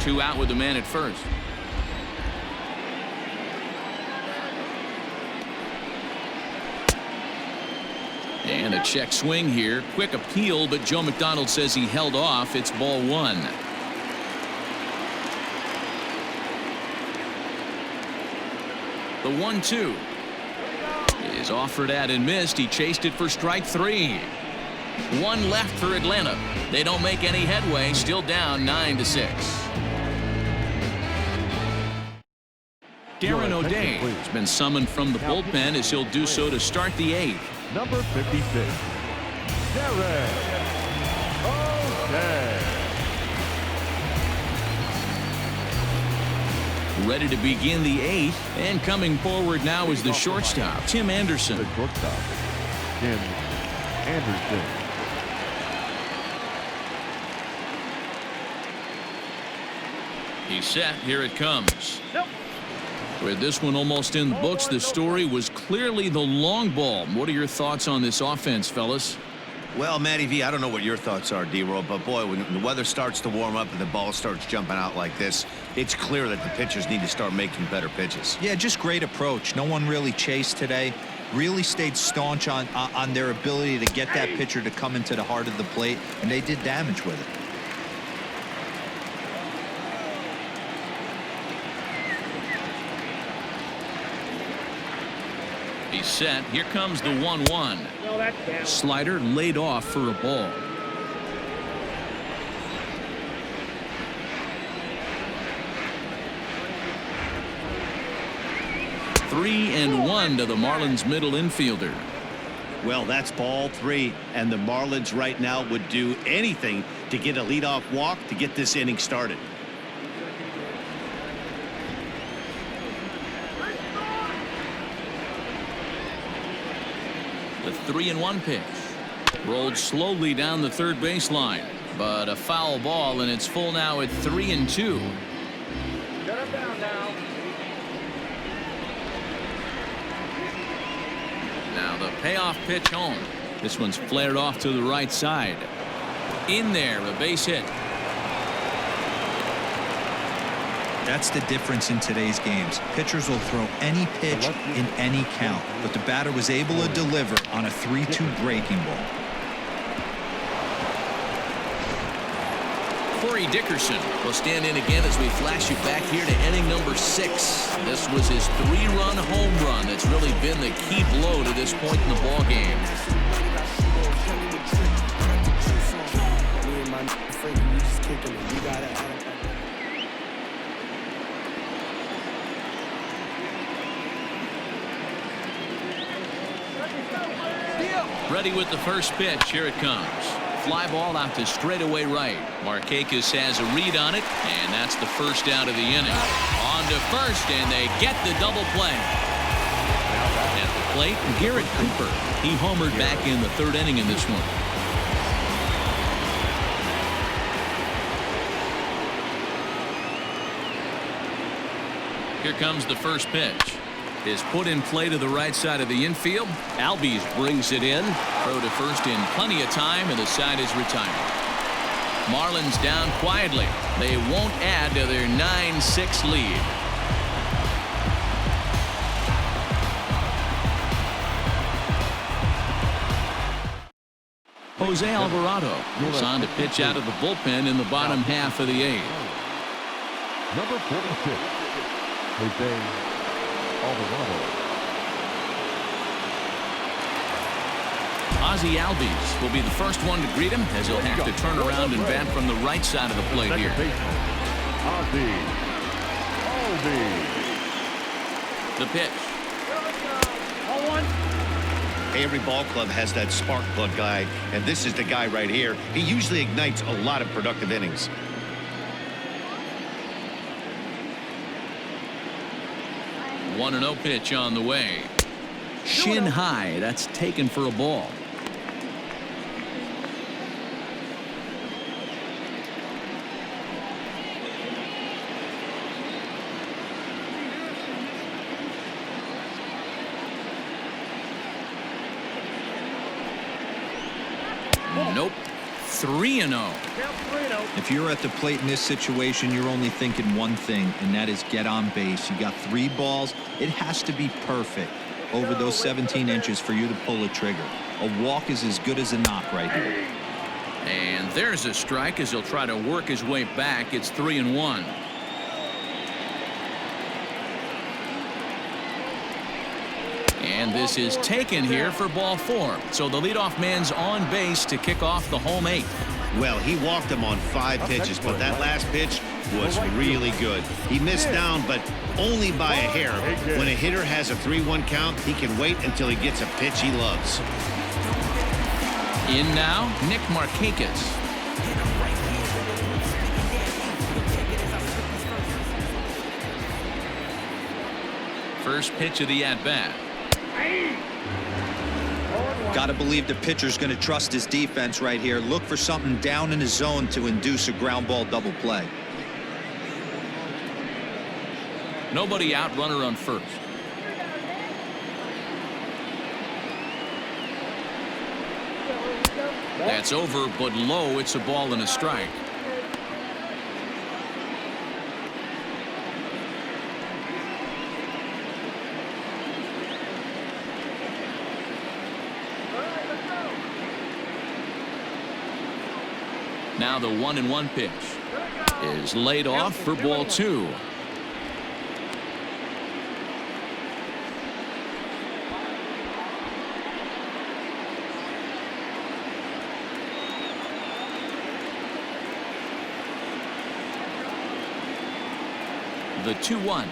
Speaker 1: 2 out with the man at first. And a check swing here. Quick appeal, but Joe McDonald says he held off. It's ball 1. The 1-2 is offered at and missed. He chased it for strike 3. 1 left for Atlanta. They don't make any headway. Still down 9-6. Darren O'Day has been summoned from the bullpen as he'll do so to start the 8th.
Speaker 3: Number 56, Darren O'Day.
Speaker 1: Ready to begin the 8th, and coming forward now is the shortstop, Tim Anderson.
Speaker 3: The shortstop, Tim Anderson.
Speaker 1: He's set. Here it comes. With this one almost in the books, the story was clearly the long ball. What are your thoughts on this offense, fellas?
Speaker 2: Well, Matty V, I don't know what your thoughts are, D-Roll, but boy, when the weather starts to warm up and the ball starts jumping out like this, it's clear that the pitchers need to start making better pitches.
Speaker 4: Yeah, just great approach. No one really chased today. Really stayed staunch on their ability to get that pitcher to come into the heart of the plate, and they did damage with it.
Speaker 1: He's set. Here comes the 1-1.
Speaker 5: No, that's down.
Speaker 1: Slider laid off for a ball. Three and one to the Marlins middle infielder.
Speaker 2: Well, that's ball 3, and the Marlins right now would do anything to get a leadoff walk to get this inning started.
Speaker 1: The 3-1 pitch. Rolled slowly down the third baseline, but a foul ball, and it's full now at 3-2.
Speaker 5: Shut him down now.
Speaker 1: Now the payoff pitch home. This one's flared off to the right side. In there, a base hit.
Speaker 4: That's the difference in today's games. Pitchers will throw any pitch in any count, but the batter was able to deliver on a 3-2 breaking ball.
Speaker 1: Corey Dickerson will stand in again as we flash you back here to inning number 6. This was his 3-run home run that's really been the key blow to this point in the ball game. Ready with the first pitch. Here it comes. Fly ball out to straightaway right. Markakis has a read on it, and that's the first out of the inning. On to first, and they get the double play. At the plate, Garrett Cooper. He homered back in the 3rd inning in this one. Here comes the first pitch. Is put in play to the right side of the infield. Albies brings it in. Throw to first in plenty of time, and the side is retired. Marlins down quietly. They won't add to their 9-6 lead. Jose Alvarado goes on to pitch out of the bullpen in the bottom half of the 8th.
Speaker 3: Number 46, Jose Alvarado.
Speaker 1: Ozzie Albies will be the first one to greet him as he'll have to turn around and bat from the right side of the plate here.
Speaker 3: Ozzie Albies.
Speaker 1: The pitch.
Speaker 2: Every ball club has that spark plug guy, and this is the guy right here. He usually ignites a lot of productive innings.
Speaker 1: One 1-0 pitch on the way. Shin high. That's taken for a ball. Nope. 3-0.
Speaker 4: If you're at the plate in this situation, you're only thinking one thing, and that is get on base. You got 3 balls. It has to be perfect over those 17 inches for you to pull a trigger. A walk is as good as a knock right here.
Speaker 1: And there's a strike as he'll try to work his way back. It's 3-1. And this is taken here for ball 4. So the leadoff man's on base to kick off the home 8th.
Speaker 2: Well, he walked him on 5 pitches, but that last pitch was really good. He missed down, but only by a hair. When a hitter has a 3-1 count, he can wait until he gets a pitch he loves.
Speaker 1: In now, Nick Markakis. First pitch of the at-bat.
Speaker 4: Got to believe the pitcher's going to trust his defense right here. Look for something down in his zone to induce a ground ball double play.
Speaker 1: Nobody out, runner on first. That's over, but low. It's a ball and a strike. Now the 1-1 pitch is laid off for ball 2. The 2-1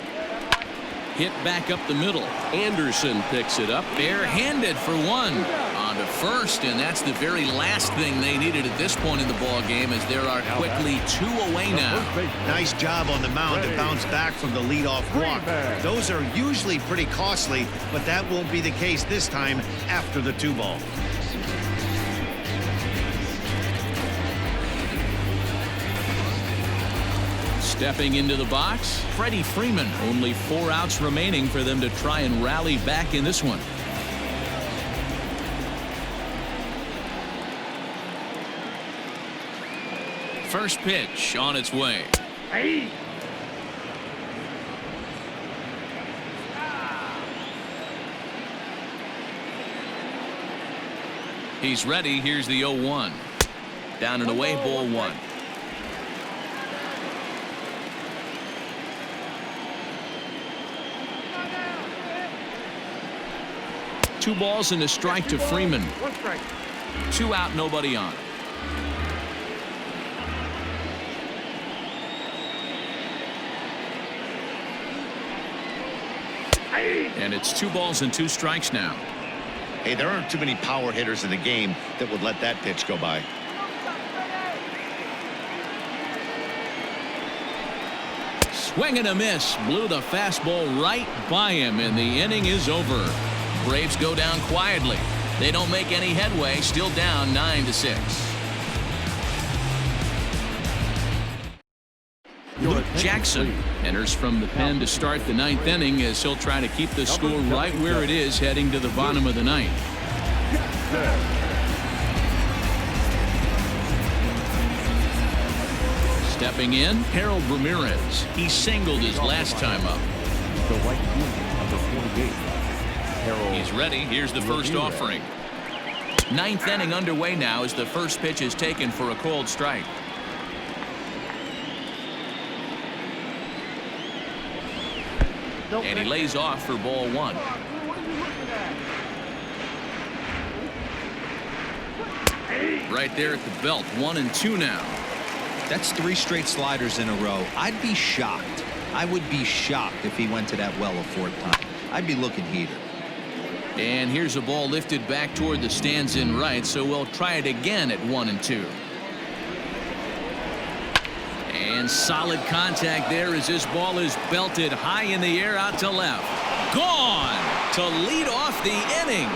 Speaker 1: hit back up the middle.
Speaker 6: Anderson picks it up.
Speaker 1: Barehanded for one. On to first, and that's the very last thing they needed at this point in the ball game, as there are quickly 2 away now.
Speaker 2: Nice job on the mound to bounce back from the leadoff walk. Those are usually pretty costly, but that won't be the case this time after the 2-ball.
Speaker 1: Stepping into the box, Freddie Freeman. Only 4 outs remaining for them to try and rally back in this one. First pitch on its way.
Speaker 5: Hey.
Speaker 1: He's ready. Here's the 0-1. Down and away, ball 1. Two balls and a strike to Freeman.
Speaker 5: 1 strike.
Speaker 1: 2 out, nobody on. And it's 2 balls and 2 strikes now.
Speaker 2: Hey, there aren't too many power hitters in the game that would let that pitch go by.
Speaker 1: Swing and a miss. Blew the fastball right by him, and the inning is over. Braves go down quietly. They don't make any headway. Still down 9-6. Luke Jackson enters from the pen to start the 9th inning, as he'll try to keep the score right where it is heading to the bottom of the 9th. Stepping in, Harold Ramirez. He singled his last time up.
Speaker 3: The right fielder, number 28. Harold.
Speaker 1: He's ready. Here's the first offering. 9th inning underway now as the first pitch is taken for a called strike. And he lays off for ball 1. Right there at the belt. 1-2 now.
Speaker 4: That's 3 straight sliders in a row. I'd be shocked. I would be shocked if he went to that well a 4th time. I'd be looking heated.
Speaker 1: And here's a ball lifted back toward the stands in right, so we'll try it again at 1-2. And solid contact there as this ball is belted high in the air out to left. Gone to lead off the inning.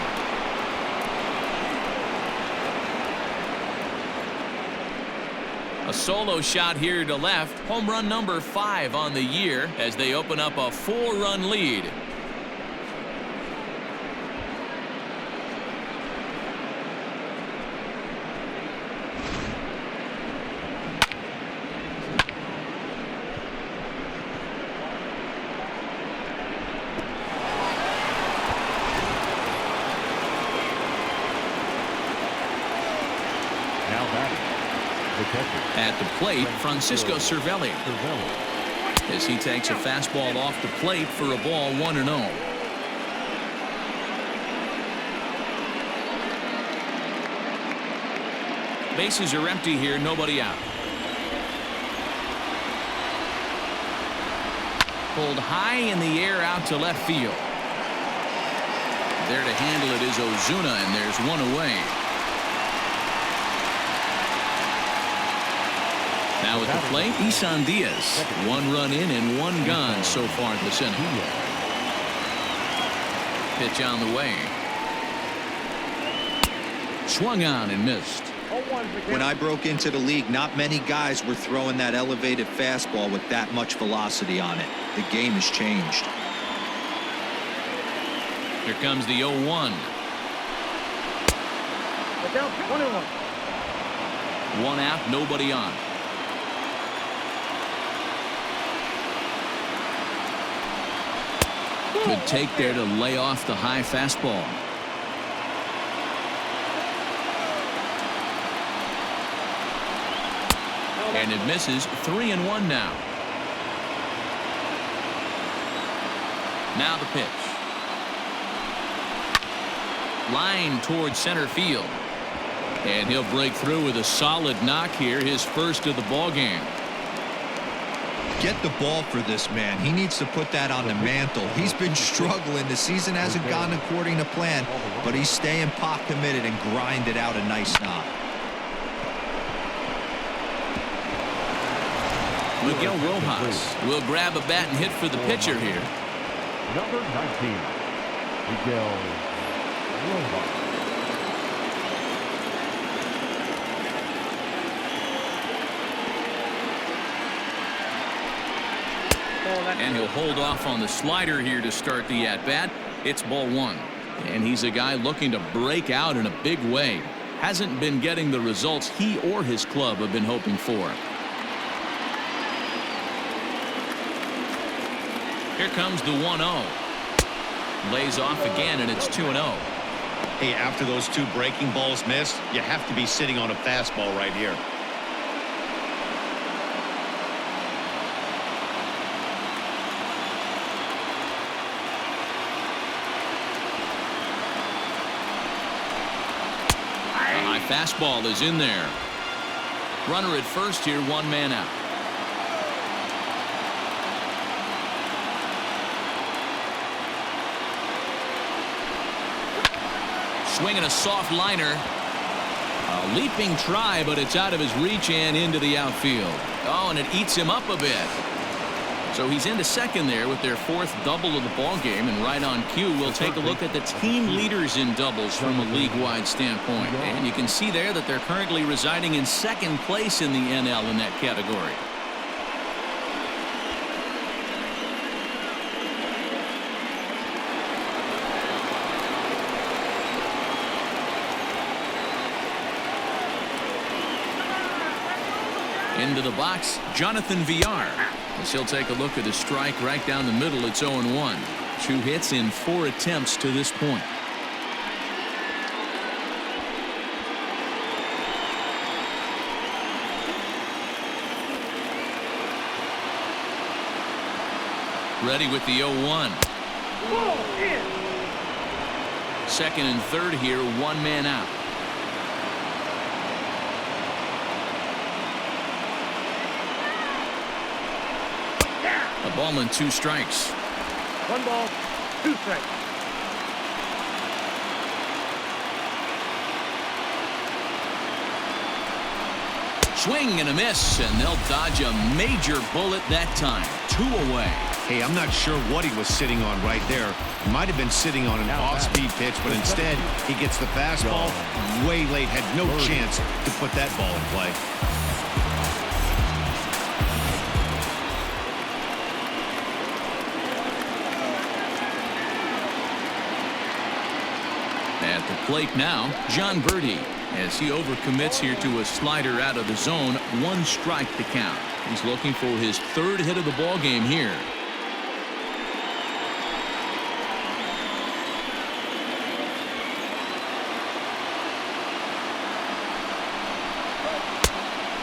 Speaker 1: A solo shot here to left. Home run number 5 on the year as they open up a 4-run lead. At the plate, Francisco Cervelli, as he takes a fastball off the plate for a ball 1-0. Bases are empty here, nobody out. Pulled high in the air out to left field. There to handle it is Ozuna, and there's 1 away. Now at the plate, Isan Diaz. 1 run in and 1 gone so far this inning. Pitch on the way. Swung on and missed.
Speaker 4: When I broke into the league, not many guys were throwing that elevated fastball with that much velocity on it. The game has changed.
Speaker 1: Here comes the 0-1.
Speaker 5: Down 21.
Speaker 1: One out, nobody on. Good take there to lay off the high fastball. And it misses. 3-1 now. Now the pitch. Line towards center field. And he'll break through with a solid knock here, his first of the ball game.
Speaker 4: Get the ball for this man. He needs to put that on the mantle. He's been struggling. The season hasn't gone according to plan, but he's staying pot committed and grinded out a nice knock.
Speaker 1: Miguel Rojas will grab a bat and hit for the pitcher here.
Speaker 3: Number 19, Miguel Rojas.
Speaker 1: And he'll hold off on the slider here to start the at-bat. It's ball one. And he's a guy looking to break out in a big way. Hasn't been getting the results he or his club have been hoping for. Here comes the 1-0. Lays off again, and it's 2-0.
Speaker 2: Hey, after those two breaking balls missed, you have to be sitting on a fastball right here.
Speaker 1: Fastball is in there. Runner at first here, one man out. Swinging a soft liner. A leaping try, but it's out of his reach and into the outfield. Oh, and it eats him up a bit. So he's into second there with their fourth double of the ball game, and right on cue we'll take a look at the team leaders in doubles from a league-wide standpoint. And you can see there that they're currently residing in second place in the NL in that category. Into the box, Jonathan Villar. As he'll take a look at a strike right down the middle. It's 0-1. 2 hits in 4 attempts to this point. Ready with the 0-1. Second and third here, one man out. A ball and 2 strikes.
Speaker 5: 1 ball, 2 strikes.
Speaker 1: Swing and a miss, and they'll dodge a major bullet that time. 2 away.
Speaker 2: Hey, I'm not sure what he was sitting on right there. Might have been sitting on an off-speed pitch, but instead he gets the fastball way late. Had no chance to put that ball in play.
Speaker 1: At the plate now, John Birdie, as he overcommits here to a slider out of the zone. 1 strike to count. He's looking for his 3rd hit of the ball game here.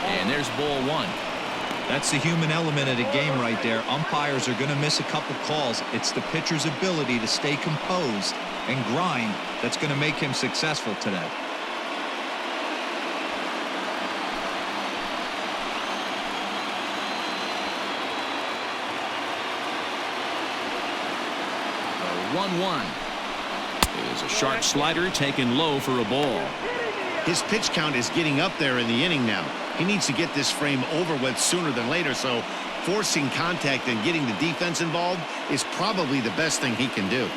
Speaker 1: And there's ball 1.
Speaker 4: That's the human element of the game right there. Umpires are going to miss a couple calls. It's the pitcher's ability to stay composed and grind that's going to make him successful today.
Speaker 1: The 1-1 is a sharp slider taken low for a ball.
Speaker 2: His pitch count is getting up there in the inning now. He needs to get this frame over with sooner than later, so forcing contact and getting the defense involved is probably the best thing he can do.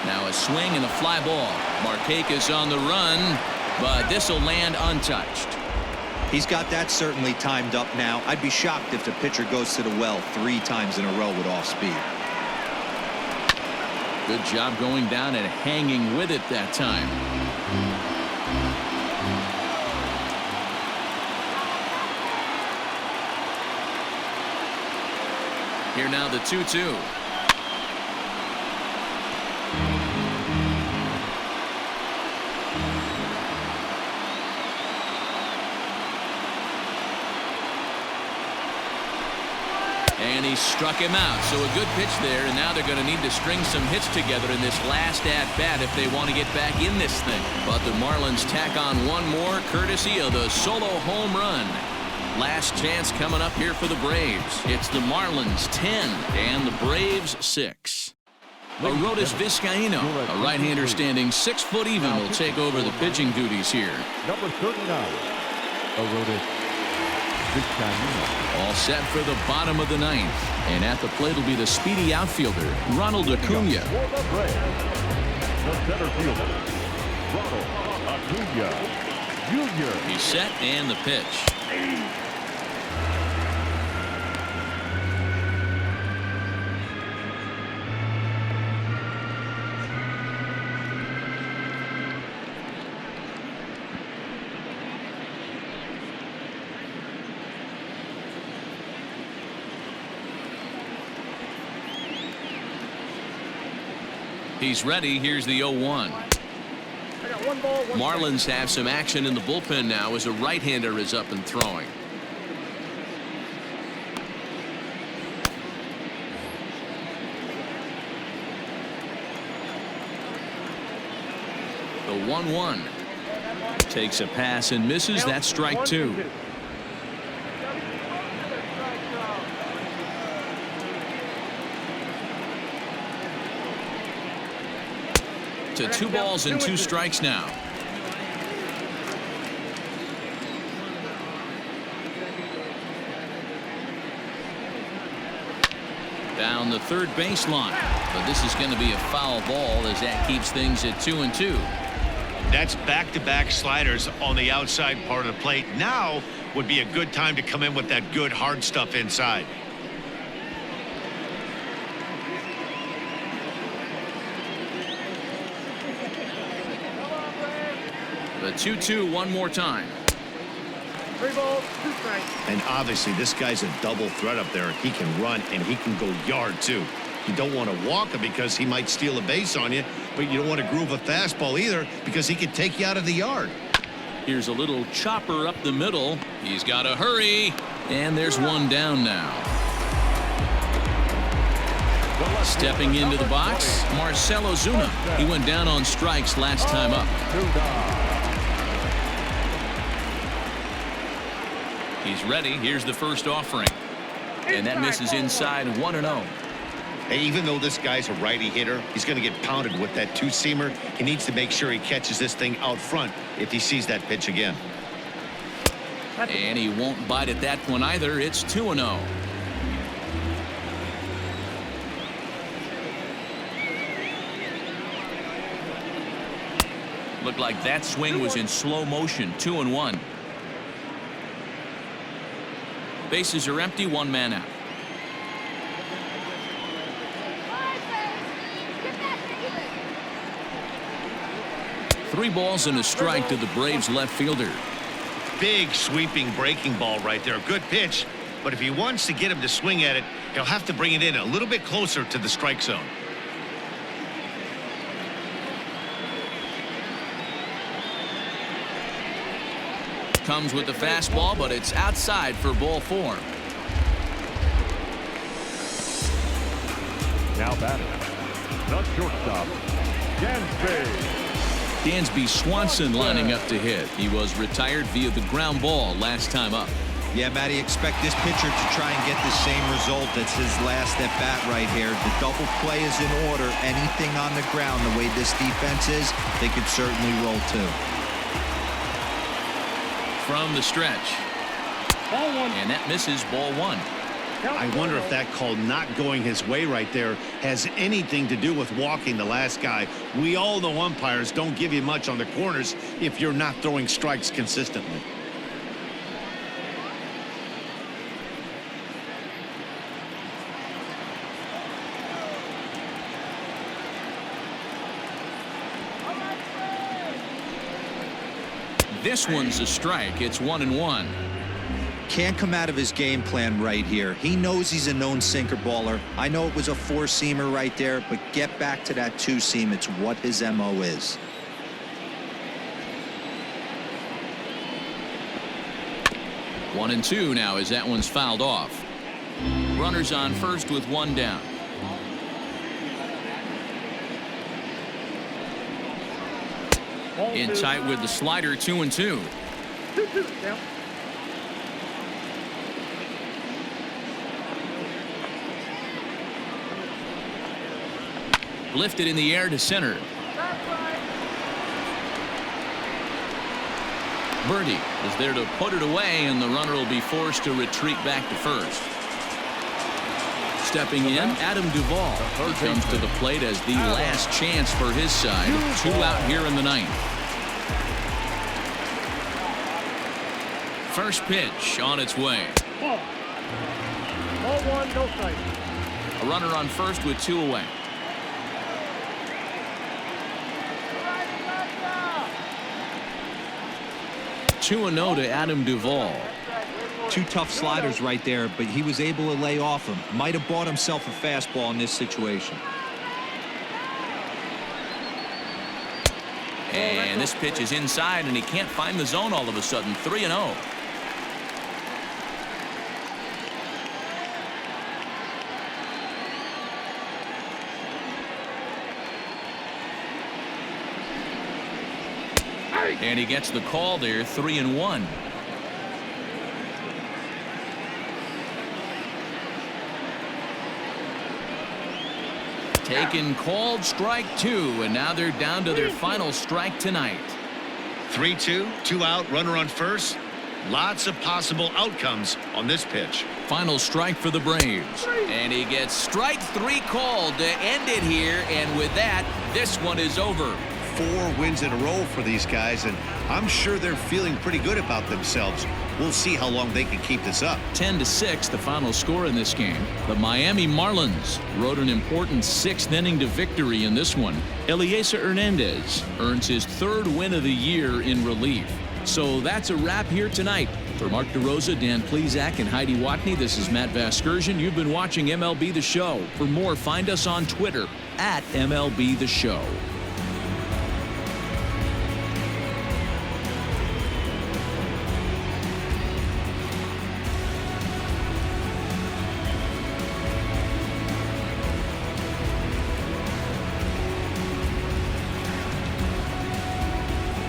Speaker 1: Now a swing and a fly ball. Markakis on the run, but this will land untouched.
Speaker 4: He's got that certainly timed up now. I'd be shocked if the pitcher goes to the well 3 times in a row with off speed.
Speaker 1: Good job going down and hanging with it that time. Here now the 2-2. And he struck him out. So a good pitch there, and now they're going to need to string some hits together in this last at-bat if they want to get back in this thing. But the Marlins tack on one more courtesy of the solo home run. Last chance coming up here for the Braves. It's the Marlins 10 and the Braves 6. Arodys Vizcaíno, a right-hander standing 6 foot even, will take over the pitching duties here.
Speaker 3: Number 39, Arodys Vizcaíno.
Speaker 1: All set for the bottom of the 9th. And at the plate will be the speedy outfielder, Ronald Acuna.
Speaker 3: For the Braves, the center fielder, Ronald Acuna Jr.
Speaker 1: He's set and the pitch. He's ready. Here's the 0-1. Marlins have some action in the bullpen now as a right-hander is up and throwing. The 1-1 takes a pass and misses. That's strike 2. To 2 balls and 2 strikes now. Down the third baseline, but this is going to be a foul ball as that keeps things at 2-2.
Speaker 2: That's back-to-back sliders on the outside part of the plate. Now would be a good time to come in with that good hard stuff inside.
Speaker 1: The 2-2 one more time.
Speaker 5: 3 balls, 2 strikes.
Speaker 2: And obviously this guy's a double threat up there. He can run and he can go yard too. You don't want to walk him because he might steal a base on you, but you don't want to groove a fastball either because he could take you out of the yard.
Speaker 1: Here's a little chopper up the middle. He's got to hurry. And there's one down now. Stepping into the box, Marcell Ozuna. He went down on strikes last time up. He's ready. Here's the first offering. And that misses inside 1-0.
Speaker 2: Hey, even though this guy's a righty hitter, he's going to get pounded with that 2-seamer. He needs to make sure he catches this thing out front if he sees that pitch again.
Speaker 1: And he won't bite at that one either. It's 2-0. Looked like that swing was in slow motion. 2-1. Bases are empty. 1 man out. Three balls and a strike to the Braves left fielder.
Speaker 2: Big sweeping breaking ball right there. Good pitch. But if he wants to get him to swing at it, he'll have to bring it in a little bit closer to the strike zone.
Speaker 1: Comes with the fastball, but it's outside for ball 4.
Speaker 3: Now batting, the shortstop,
Speaker 1: Dansby Swanson lining up to hit. He was retired via the ground ball last time up.
Speaker 4: Yeah, Matty, expect this pitcher to try and get the same result. That's his last at bat right here. The double play is in order. Anything on the ground, the way this defense is, they could certainly roll too.
Speaker 1: From the stretch.
Speaker 5: Ball 1.
Speaker 1: And that misses ball 1.
Speaker 2: I wonder if that call not going his way right there has anything to do with walking the last guy. We all know umpires don't give you much on the corners if you're not throwing strikes consistently.
Speaker 1: This one's a strike. It's 1-1.
Speaker 4: Can't come out of his game plan right here. He knows he's a known sinker baller. I know it was a four-seamer right there, but get back to that two-seam. It's what his MO is.
Speaker 1: One and two now as that one's fouled off. Runners on first with one down. In tight with the slider, 2-2.
Speaker 5: 2-2. Down.
Speaker 1: Lifted in the air to center. Birdie is there to put it away, and the runner will be forced to retreat back to first. Stepping in, Adam Duvall. He comes to the plate as the last chance for his side. 2 out here in the ninth. First pitch on its way.
Speaker 5: Ball 1, no strike.
Speaker 1: A runner on first with 2 away. Two and 0 to Adam Duvall.
Speaker 4: 2 tough sliders right there, but he was able to lay off him. Might have bought himself a fastball in this situation.
Speaker 1: And this pitch is inside, and he can't find the zone all of a sudden. 3-0. And he gets the call there, 3-1. Taken, called, strike 2, and now they're down to their final strike tonight.
Speaker 2: 3-2, 2 out, runner on first. Lots of possible outcomes on this pitch.
Speaker 1: Final strike for the Braves. And he gets strike 3 called to end it here, and with that, this one is over.
Speaker 2: 4 wins in a row for these guys, and I'm sure they're feeling pretty good about themselves. We'll see how long they can keep this up.
Speaker 1: 10-6, the final score in this game. The Miami Marlins rode an important 6th inning to victory in this one. Eliezer Hernandez earns his 3rd win of the year in relief. So that's a wrap here tonight. For Mark DeRosa, Dan Plesac, and Heidi Watney, this is Matt Vasgersian. You've been watching MLB The Show. For more, find us on Twitter @MLB The Show.